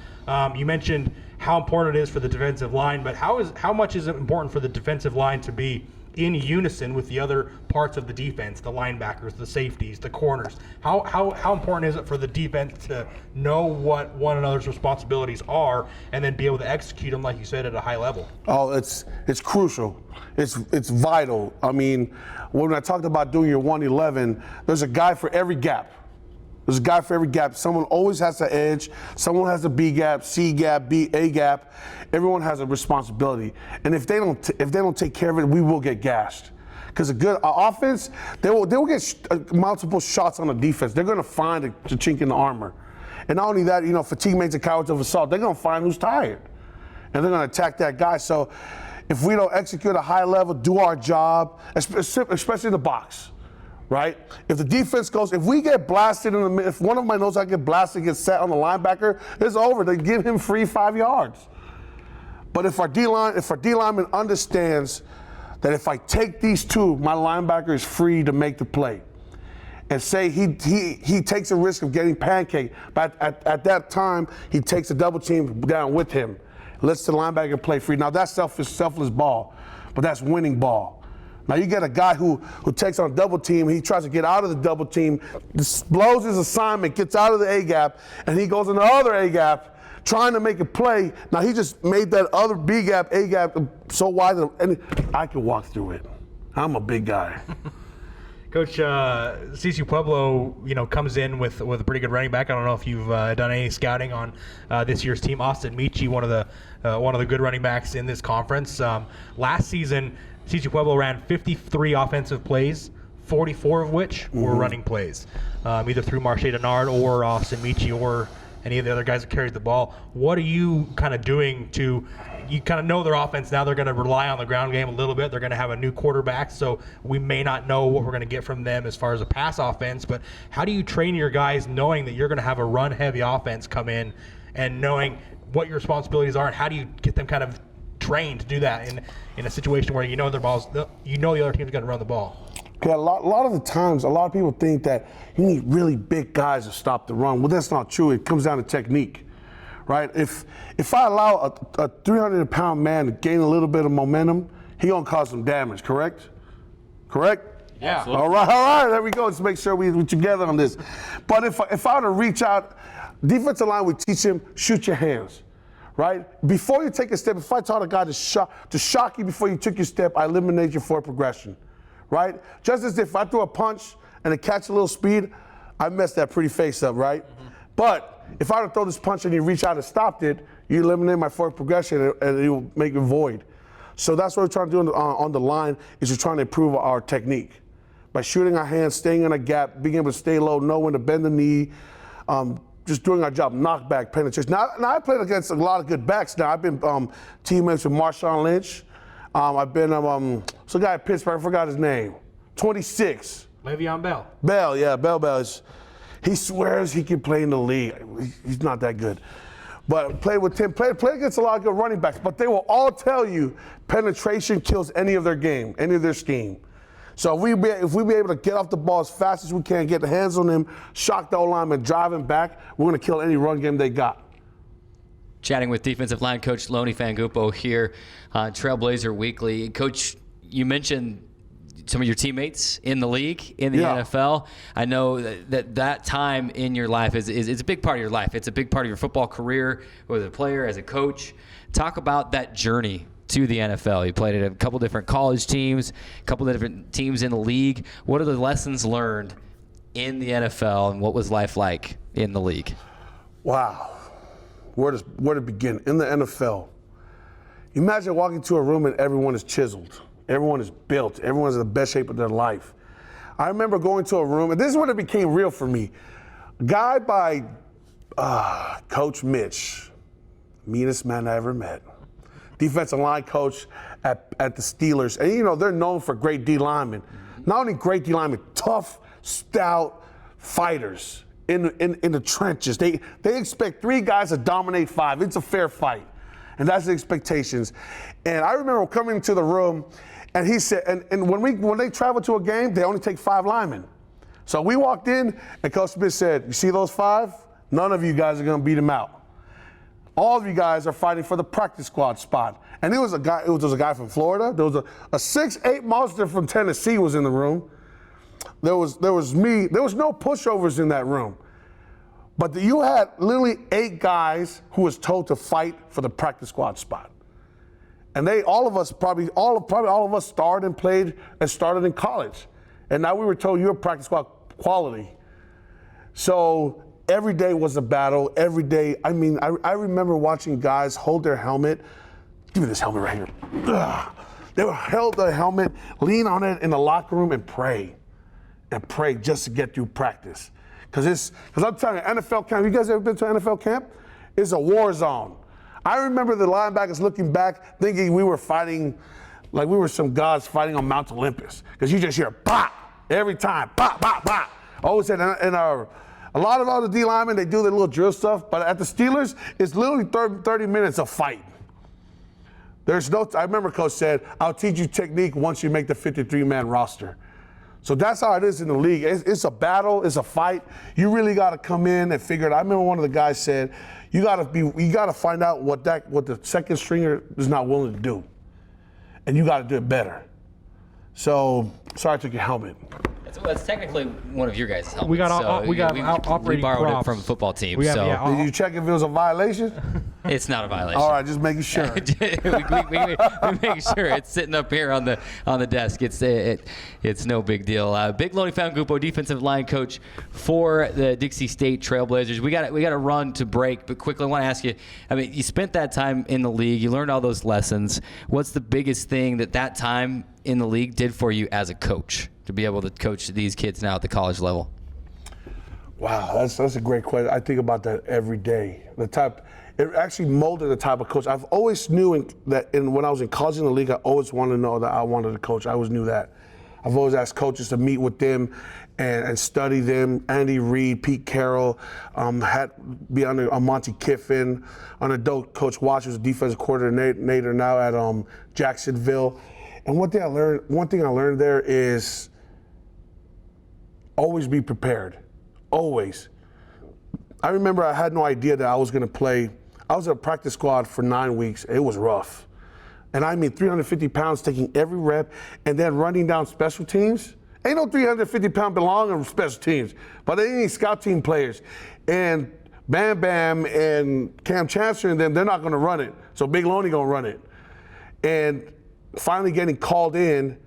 C: You mentioned how important it is for the defensive line, but how much is it important for the defensive line to be in unison with the other parts of the defense, the linebackers, the safeties, the corners? How important is it for the defense to know what one another's responsibilities are and then be able to execute them, like you said, at a high level?
N: Oh, it's crucial. It's vital. I mean, when I talked about doing your 1-11, there's a guy for every gap. There's a guy for every gap. Someone always has an edge. Someone has a B gap, C gap, A gap. Everyone has a responsibility. And if they don't take care of it, we will get gashed. Because a good offense, they will get multiple shots on the defense. They're going to find the chink in the armor. And not only that, fatigue makes a coward of assault. They're going to find who's tired. And they're going to attack that guy. So if we don't execute at a high level, do our job, especially in the box. Right? If the defense goes, if we get blasted in the middle, if one of my nose I get blasted, gets set on the linebacker, it's over. They give him free 5 yards. But if our D lineman understands that if I take these 2, my linebacker is free to make the play, and say he takes a risk of getting pancaked, but at that time he takes a double team down with him, lets the linebacker play free. Now that's selfless ball, but that's winning ball. Now you get a guy who takes on a double team, he tries to get out of the double team, blows his assignment, gets out of the A-gap, and he goes in the other A-gap trying to make a play. Now he just made that other B-gap, A-gap so wide, and I can walk through it. I'm a big guy.
C: Coach, CeCe Pueblo, comes in with a pretty good running back. I don't know if you've done any scouting on this year's team. Austin Michi, one of the good running backs in this conference. Last season, CeCe Pueblo ran 53 offensive plays, 44 of which were running plays, either through Marche Denard or Austin Michi or any of the other guys that carried the ball. What are you kind of doing you kind of know their offense now? They're going to rely on the ground game a little bit. They're going to have a new quarterback, so we may not know what we're going to get from them as far as a pass offense, but how do you train your guys knowing that you're going to have a run-heavy offense come in and knowing what your responsibilities are, and how do you get them kind of trained to do that in a situation where the other team's going to run the ball?
N: Okay, a lot of the times, a lot of people think that you need really big guys to stop the run. Well, that's not true. It comes down to technique, right? If I allow a 300-pound man to gain a little bit of momentum, he gonna cause some damage. Correct?
C: Yeah.
N: Absolutely. All right. There we go. Let's make sure we're together on this. But if I were to reach out, defensive line would teach him shoot your hands, right? Before you take a step, if I taught a guy to shock you before you took your step, I eliminate your forward progression. Right? Just as if I throw a punch and it catch a little speed, I messed that pretty face up, right? But if I were to throw this punch and you reach out and stopped it, you eliminate my forward progression and it will make it void. So that's what we're trying to do on the line, is we're trying to improve our technique. By shooting our hands, staying in a gap, being able to stay low, know when to bend the knee, just doing our job, knockback, penetration. Now I played against a lot of good backs now. I've been teammates with Marshawn Lynch. I've been some guy at Pittsburgh, I forgot his name. 26.
C: Le'Veon Bell.
N: Bell. He swears he can play in the league. He's not that good. But play with Tim, play against a lot of good running backs. But they will all tell you penetration kills any of their game, any of their scheme. So if we be able to get off the ball as fast as we can, get the hands on him, shock the O-lineman, drive him back, we're going to kill any run game they got.
B: Chatting with defensive line coach Lonnie Fangupo here on Trailblazer Weekly. Coach, you mentioned some of your teammates in the league, in the NFL. I know that time in your life is a big part of your life. It's a big part of your football career, whether as a player, as a coach. Talk about that journey to the NFL. You played at a couple different college teams, a couple of different teams in the league. What are the lessons learned in the NFL, and what was life like in the league?
N: Wow. Where to begin? In the NFL, imagine walking to a room and everyone is chiseled. Everyone is built. Everyone's in the best shape of their life. I remember going to a room, and this is when it became real for me. A guy by Coach Mitch, meanest man I ever met. Defensive line coach at the Steelers. And, they're known for great D linemen. Not only great D linemen, tough, stout fighters. In the trenches. They expect 3 guys to dominate 5. It's a fair fight. And that's the expectations. And I remember coming into the room, and he said, and when they travel to a game, they only take 5 linemen. So we walked in, and Coach Smith said, you see those 5? None of you guys are going to beat them out. All of you guys are fighting for the practice squad spot. And it was a guy from Florida. There was a 6'8" monster from Tennessee was in the room. There was me. There was no pushovers in that room. But you had literally 8 guys who was told to fight for the practice squad spot. And all of us started and played and started in college. And now we were told you're practice squad quality. So every day was a battle. Every day, I remember watching guys hold their helmet. Give me this helmet right here. Ugh. They would hold their helmet, lean on it in the locker room and pray just to get through practice. Because I'm telling you, NFL camp, you guys ever been to an NFL camp? It's a war zone. I remember the linebackers looking back, thinking we were fighting, like we were some gods fighting on Mount Olympus. Because you just hear bop every time, bop, bop, bop. Always and a lot of other D linemen, they do their little drill stuff, but at the Steelers, it's literally 30 minutes of fight. I remember Coach said, I'll teach you technique once you make the 53-man roster. So that's how it is in the league. It's a battle, it's a fight. You really got to come in and figure it out. I remember one of the guys said, you got to find out what the second stringer is not willing to do. And you got to do it better. So, sorry I took your helmet.
B: That's technically one of your guys' helmets.
C: We got operating
B: we borrowed
C: props.
B: it from a football team.
N: Did you check if it was a violation?
B: It's not a violation.
N: All right, just making sure.
B: we make sure it's sitting up here on the desk. It's no big deal. Big Lonnie Fangupo, defensive line coach for the Dixie State Trailblazers. We got to run to break, but quickly I want to ask you. I mean, you spent that time in the league. You learned all those lessons. What's the biggest thing that time in the league did for you as a coach to be able to coach these kids now at the college level?
N: Wow, that's a great question. I think about that every day. It actually molded the type of coach. I've always knew when I was in college in the league, I always wanted to know that I wanted to coach. I always knew that. I've always asked coaches to meet with them and study them. Andy Reid, Pete Carroll, had be under Monty Kiffin, under Coach Watch, who's a defensive coordinator now at Jacksonville. And one thing I learned there is always be prepared. Always. I remember I had no idea that I was going to play. I was at a practice squad for 9 weeks. It was rough. And I mean 350 pounds taking every rep and then running down special teams. Ain't no 350-pound belong on special teams, but they ain't scout team players. And Bam Bam and Cam Chancellor and them, they're not going to run it. So Big Loney going to run it. And finally getting called in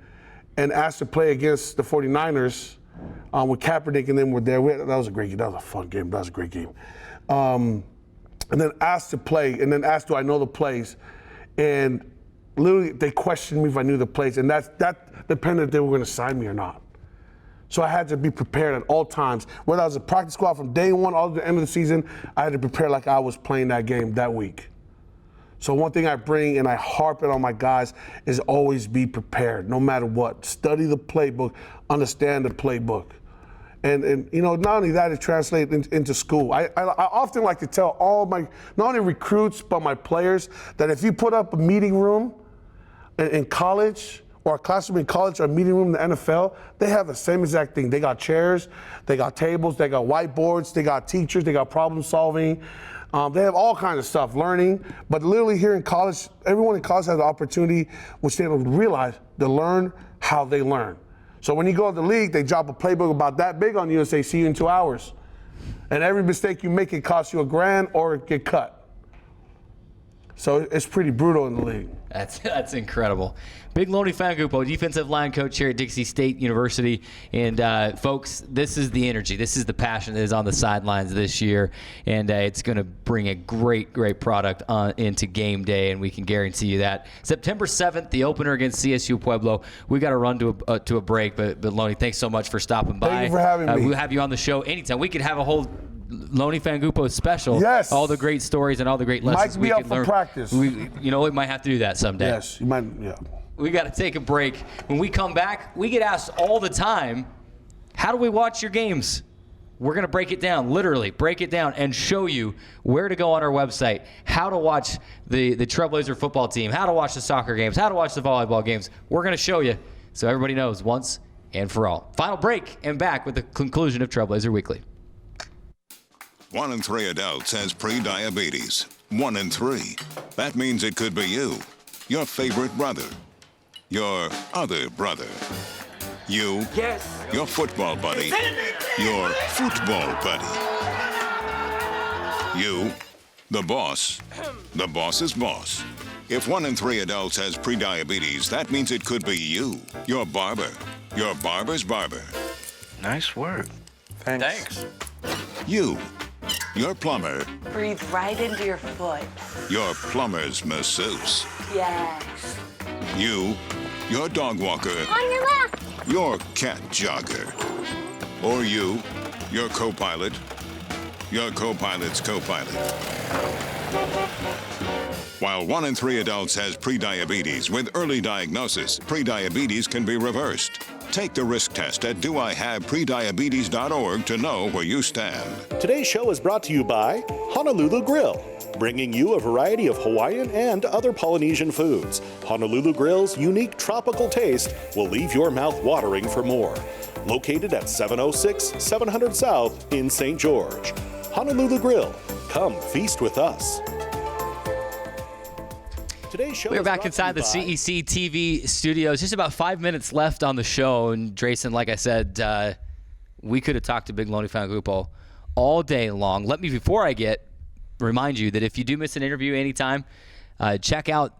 N: and asked to play against the 49ers with Kaepernick and them were there. That was a great game. That was a fun game. That was a great game. And then asked to play, and then asked, do I know the plays? And literally, they questioned me if I knew the plays, and that depended if they were going to sign me or not. So I had to be prepared at all times. Whether I was a practice squad from day one all to the end of the season, I had to prepare like I was playing that game that week. So one thing I bring and I harp it on my guys is always be prepared, no matter what. Study the playbook, understand the playbook. And you know, not only that, it translates into school. I often like to tell all my, not only recruits, but my players, that if you put up a meeting room in college, or a classroom in college, or a meeting room in the NFL, they have the same exact thing. They got chairs, they got tables, they got whiteboards, they got teachers, they got problem solving. They have all kinds of stuff, learning. But literally here in college, everyone in college has the opportunity, which they don't realize, to learn how they learn. So when you go to the league, they drop a playbook about that big on you and say, see you in 2 hours. And every mistake you make, it costs you $1,000 or get cut. So it's pretty brutal in the league.
B: That's incredible. Big Loney Fangupo, defensive line coach here at Dixie State University. And folks, this is the energy. This is the passion that is on the sidelines this year. And it's going to bring a great, great product into game day, and we can guarantee you that. September 7th, the opener against CSU Pueblo. We got to run to a break, but Loney, thanks so much for stopping by.
N: Thank you for having me.
B: We'll have you on the show anytime. We could have a whole Loney Fangupo special.
N: Yes.
B: All the great stories and all the great lessons
N: we could learn. Practice.
B: We might have to do that someday.
N: Yes, you might. Yeah.
B: We got to take a break. When we come back, we get asked all the time, how do we watch your games? We're going to break it down, literally break it down, and show you where to go on our website, how to watch the Trailblazer football team, how to watch the soccer games, how to watch the volleyball games. We're going to show you so everybody knows once and for all. Final break, and back with the conclusion of Trailblazer Weekly.
O: 1 in 3 adults has pre-diabetes. 1 in 3. That means it could be you, your favorite brother, your other brother, you, yes, your football buddy, your football buddy, you, the boss's boss. If 1 in 3 adults has pre-diabetes, that means it could be you, your barber, your barber's barber.
J: Nice work. Thanks.
O: You, your plumber.
P: Breathe right into your foot.
O: Your plumber's masseuse.
P: Yes.
O: You, your dog walker.
G: On your left.
O: Your cat jogger. Or you, your co-pilot. Your co-pilot's co-pilot. While 1 in 3 adults has prediabetes, with early diagnosis, prediabetes can be reversed. Take the risk test at doihaveprediabetes.org to know where you stand.
A: Today's show is brought to you by Honolulu Grill, bringing you a variety of Hawaiian and other Polynesian foods. Honolulu Grill's unique tropical taste will leave your mouth watering for more. Located at 706 700 South in St. George. Honolulu Grill. Come feast with us.
B: We're back inside the CEC TV studios. Just about 5 minutes left on the show. And Drayson, like I said, we could have talked to Big Loney Fangupo all day long. Let me, before I get remind you that if you do miss an interview anytime, check out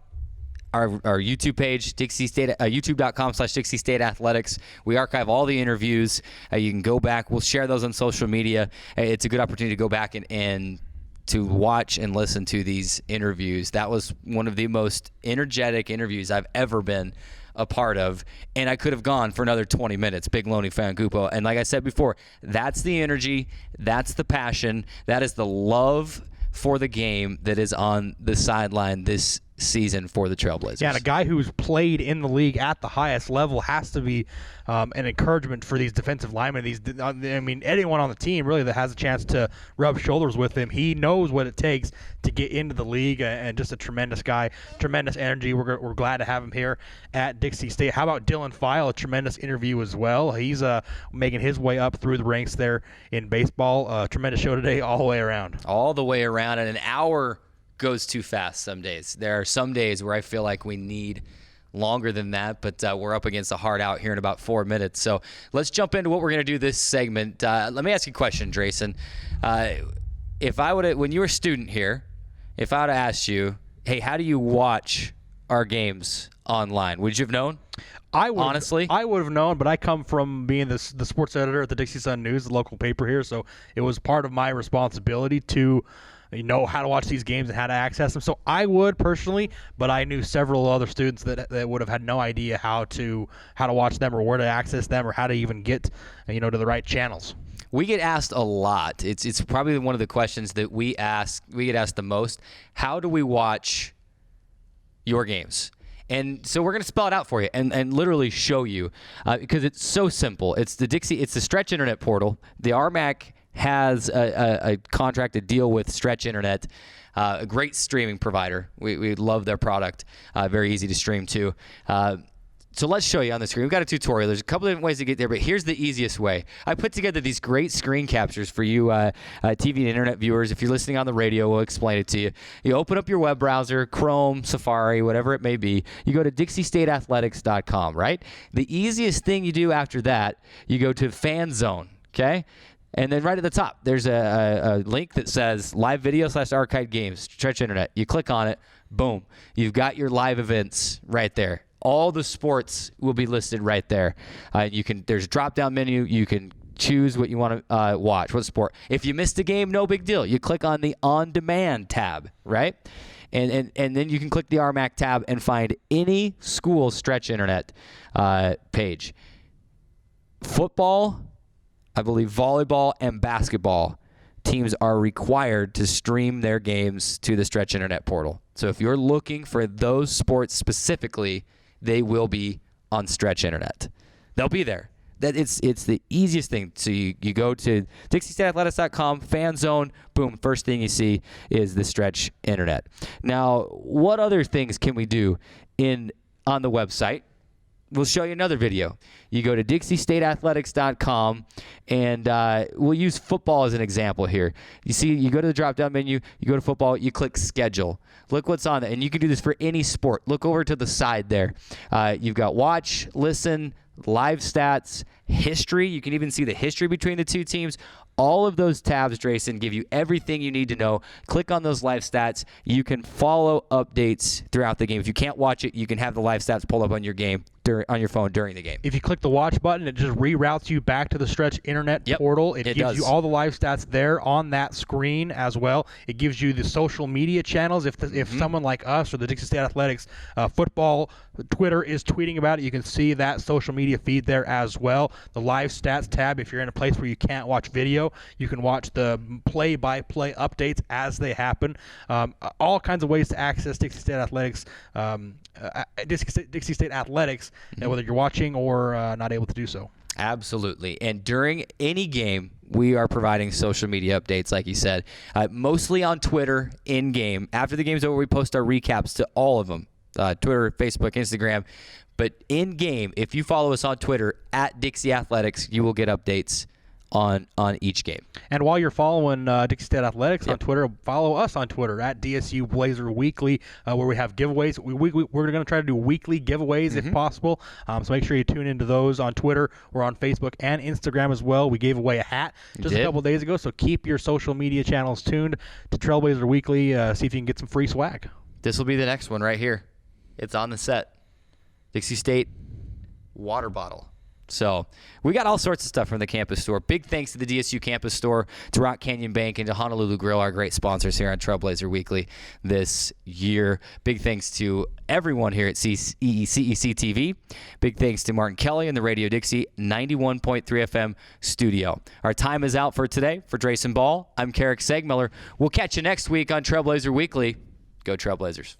B: our YouTube page, Dixie State, youtube.com/Dixie State Athletics. We archive all the interviews. You can go back. We'll share those on social media. It's a good opportunity to go back and to watch and listen to these interviews. That was one of the most energetic interviews I've ever been a part of, and I could have gone for another 20 minutes. Big Loney Fangupo. And like I said before, that's the energy, that's the passion, that is the love for the game that is on the sideline this season for the Trailblazers.
C: Yeah, and a guy who's played in the league at the highest level has to be an encouragement for these defensive linemen. Anyone on the team really that has a chance to rub shoulders with him. He knows what it takes to get into the league, and just a tremendous guy, tremendous energy. We're glad to have him here at Dixie State. How about Dylan File? A tremendous interview as well. He's making his way up through the ranks there in baseball. Tremendous show today all the way around.
B: All the way around, and an hour goes too fast some days. There are some days where I feel like we need longer than that, but we're up against a hard out here in about 4 minutes. So let's jump into what we're going to do this segment. Let me ask you a question, Drayson. When you were a student here, if I would have asked you, hey, how do you watch our games online, would you have known? Honestly,
C: I would have known, but I come from being the sports editor at the Dixie Sun News, the local paper here, so it was part of my responsibility to know how to watch these games and how to access them. So I would personally, but I knew several other students that would have had no idea how to watch them or where to access them or how to even get to the right channels.
B: We get asked a lot. It's probably one of the questions that we get asked the most. How do we watch your games? And so we're going to spell it out for you and literally show you because it's so simple. It's the Stretch Internet portal. The RMAC has a contracted deal with Stretch Internet, a great streaming provider. We love their product. Very easy to stream too. So let's show you on the screen. We've got a tutorial. There's a couple different ways to get there, but here's the easiest way. I put together these great screen captures for you TV and internet viewers. If you're listening on the radio, we'll explain it to you. You open up your web browser, Chrome, Safari, whatever it may be. You go to DixieStateAthletics.com, right? The easiest thing you do after that, you go to Fan Zone, okay? And then right at the top, there's a link that says live video / archived games, Stretch Internet. You click on it, boom. You've got your live events right there. All the sports will be listed right there. There's a drop-down menu. You can choose what you want to watch, what sport. If you missed a game, no big deal. You click on the On-Demand tab, right? And then you can click the RMAC tab and find any school Stretch Internet page. Football, I believe volleyball and basketball teams are required to stream their games to the Stretch Internet portal. So if you're looking for those sports specifically, they will be on Stretch Internet. They'll be there. It's the easiest thing. So you go to DixieStateAthletics.com, Fan Zone, boom, first thing you see is the Stretch Internet. Now, what other things can we do on the website? We'll show you another video. You go to DixieStateAthletics.com, and we'll use football as an example here. You go to the drop-down menu, you go to football, you click Schedule. Look what's on there, and you can do this for any sport. Look over to the side there. You've got watch, listen, live stats, history. You can even see the history between the two teams. All of those tabs, Drayson, give you everything you need to know. Click on those live stats. You can follow updates throughout the game. If you can't watch it, you can have the live stats pulled up on your game on your phone during the game.
C: If you click the watch button, it just reroutes you back to the Stretch Internet portal. It gives you all the live stats there on that screen as well. It gives you the social media channels. If someone like us or the Dixie State Athletics football Twitter is tweeting about it, you can see that social media feed there as well. The live stats tab, if you're in a place where you can't watch video, you can watch the play-by-play updates as they happen. All kinds of ways to access Dixie State Athletics, Dixie State Athletics, whether you're watching or not able to do so.
B: Absolutely. And during any game, we are providing social media updates, like you said, mostly on Twitter in-game. After the game's over, we post our recaps to all of them, Twitter, Facebook, Instagram. But in-game, if you follow us on Twitter, at Dixie Athletics, you will get updates on each game.
C: And while you're following Dixie State Athletics on Twitter, follow us on Twitter at DSU Blazer Weekly, where we have giveaways. We're going to try to do weekly giveaways if possible. So make sure you tune into those on Twitter. We're on Facebook and Instagram as well. We gave away a hat just a couple days ago, so keep your social media channels tuned to Trailblazer Weekly. See if you can get some free swag.
B: This will be the next one right here. It's on the set. Dixie State water bottle. So we got all sorts of stuff from the campus store. Big thanks to the DSU campus store, to Rock Canyon Bank, and to Honolulu Grill, our great sponsors here on Trailblazer Weekly this year. Big thanks to everyone here at CEC TV. Big thanks to Martin Kelly and the Radio Dixie 91.3 FM studio. Our time is out for today. For Drayson Ball, I'm Carrick Segmiller. We'll catch you next week on Trailblazer Weekly. Go Trailblazers.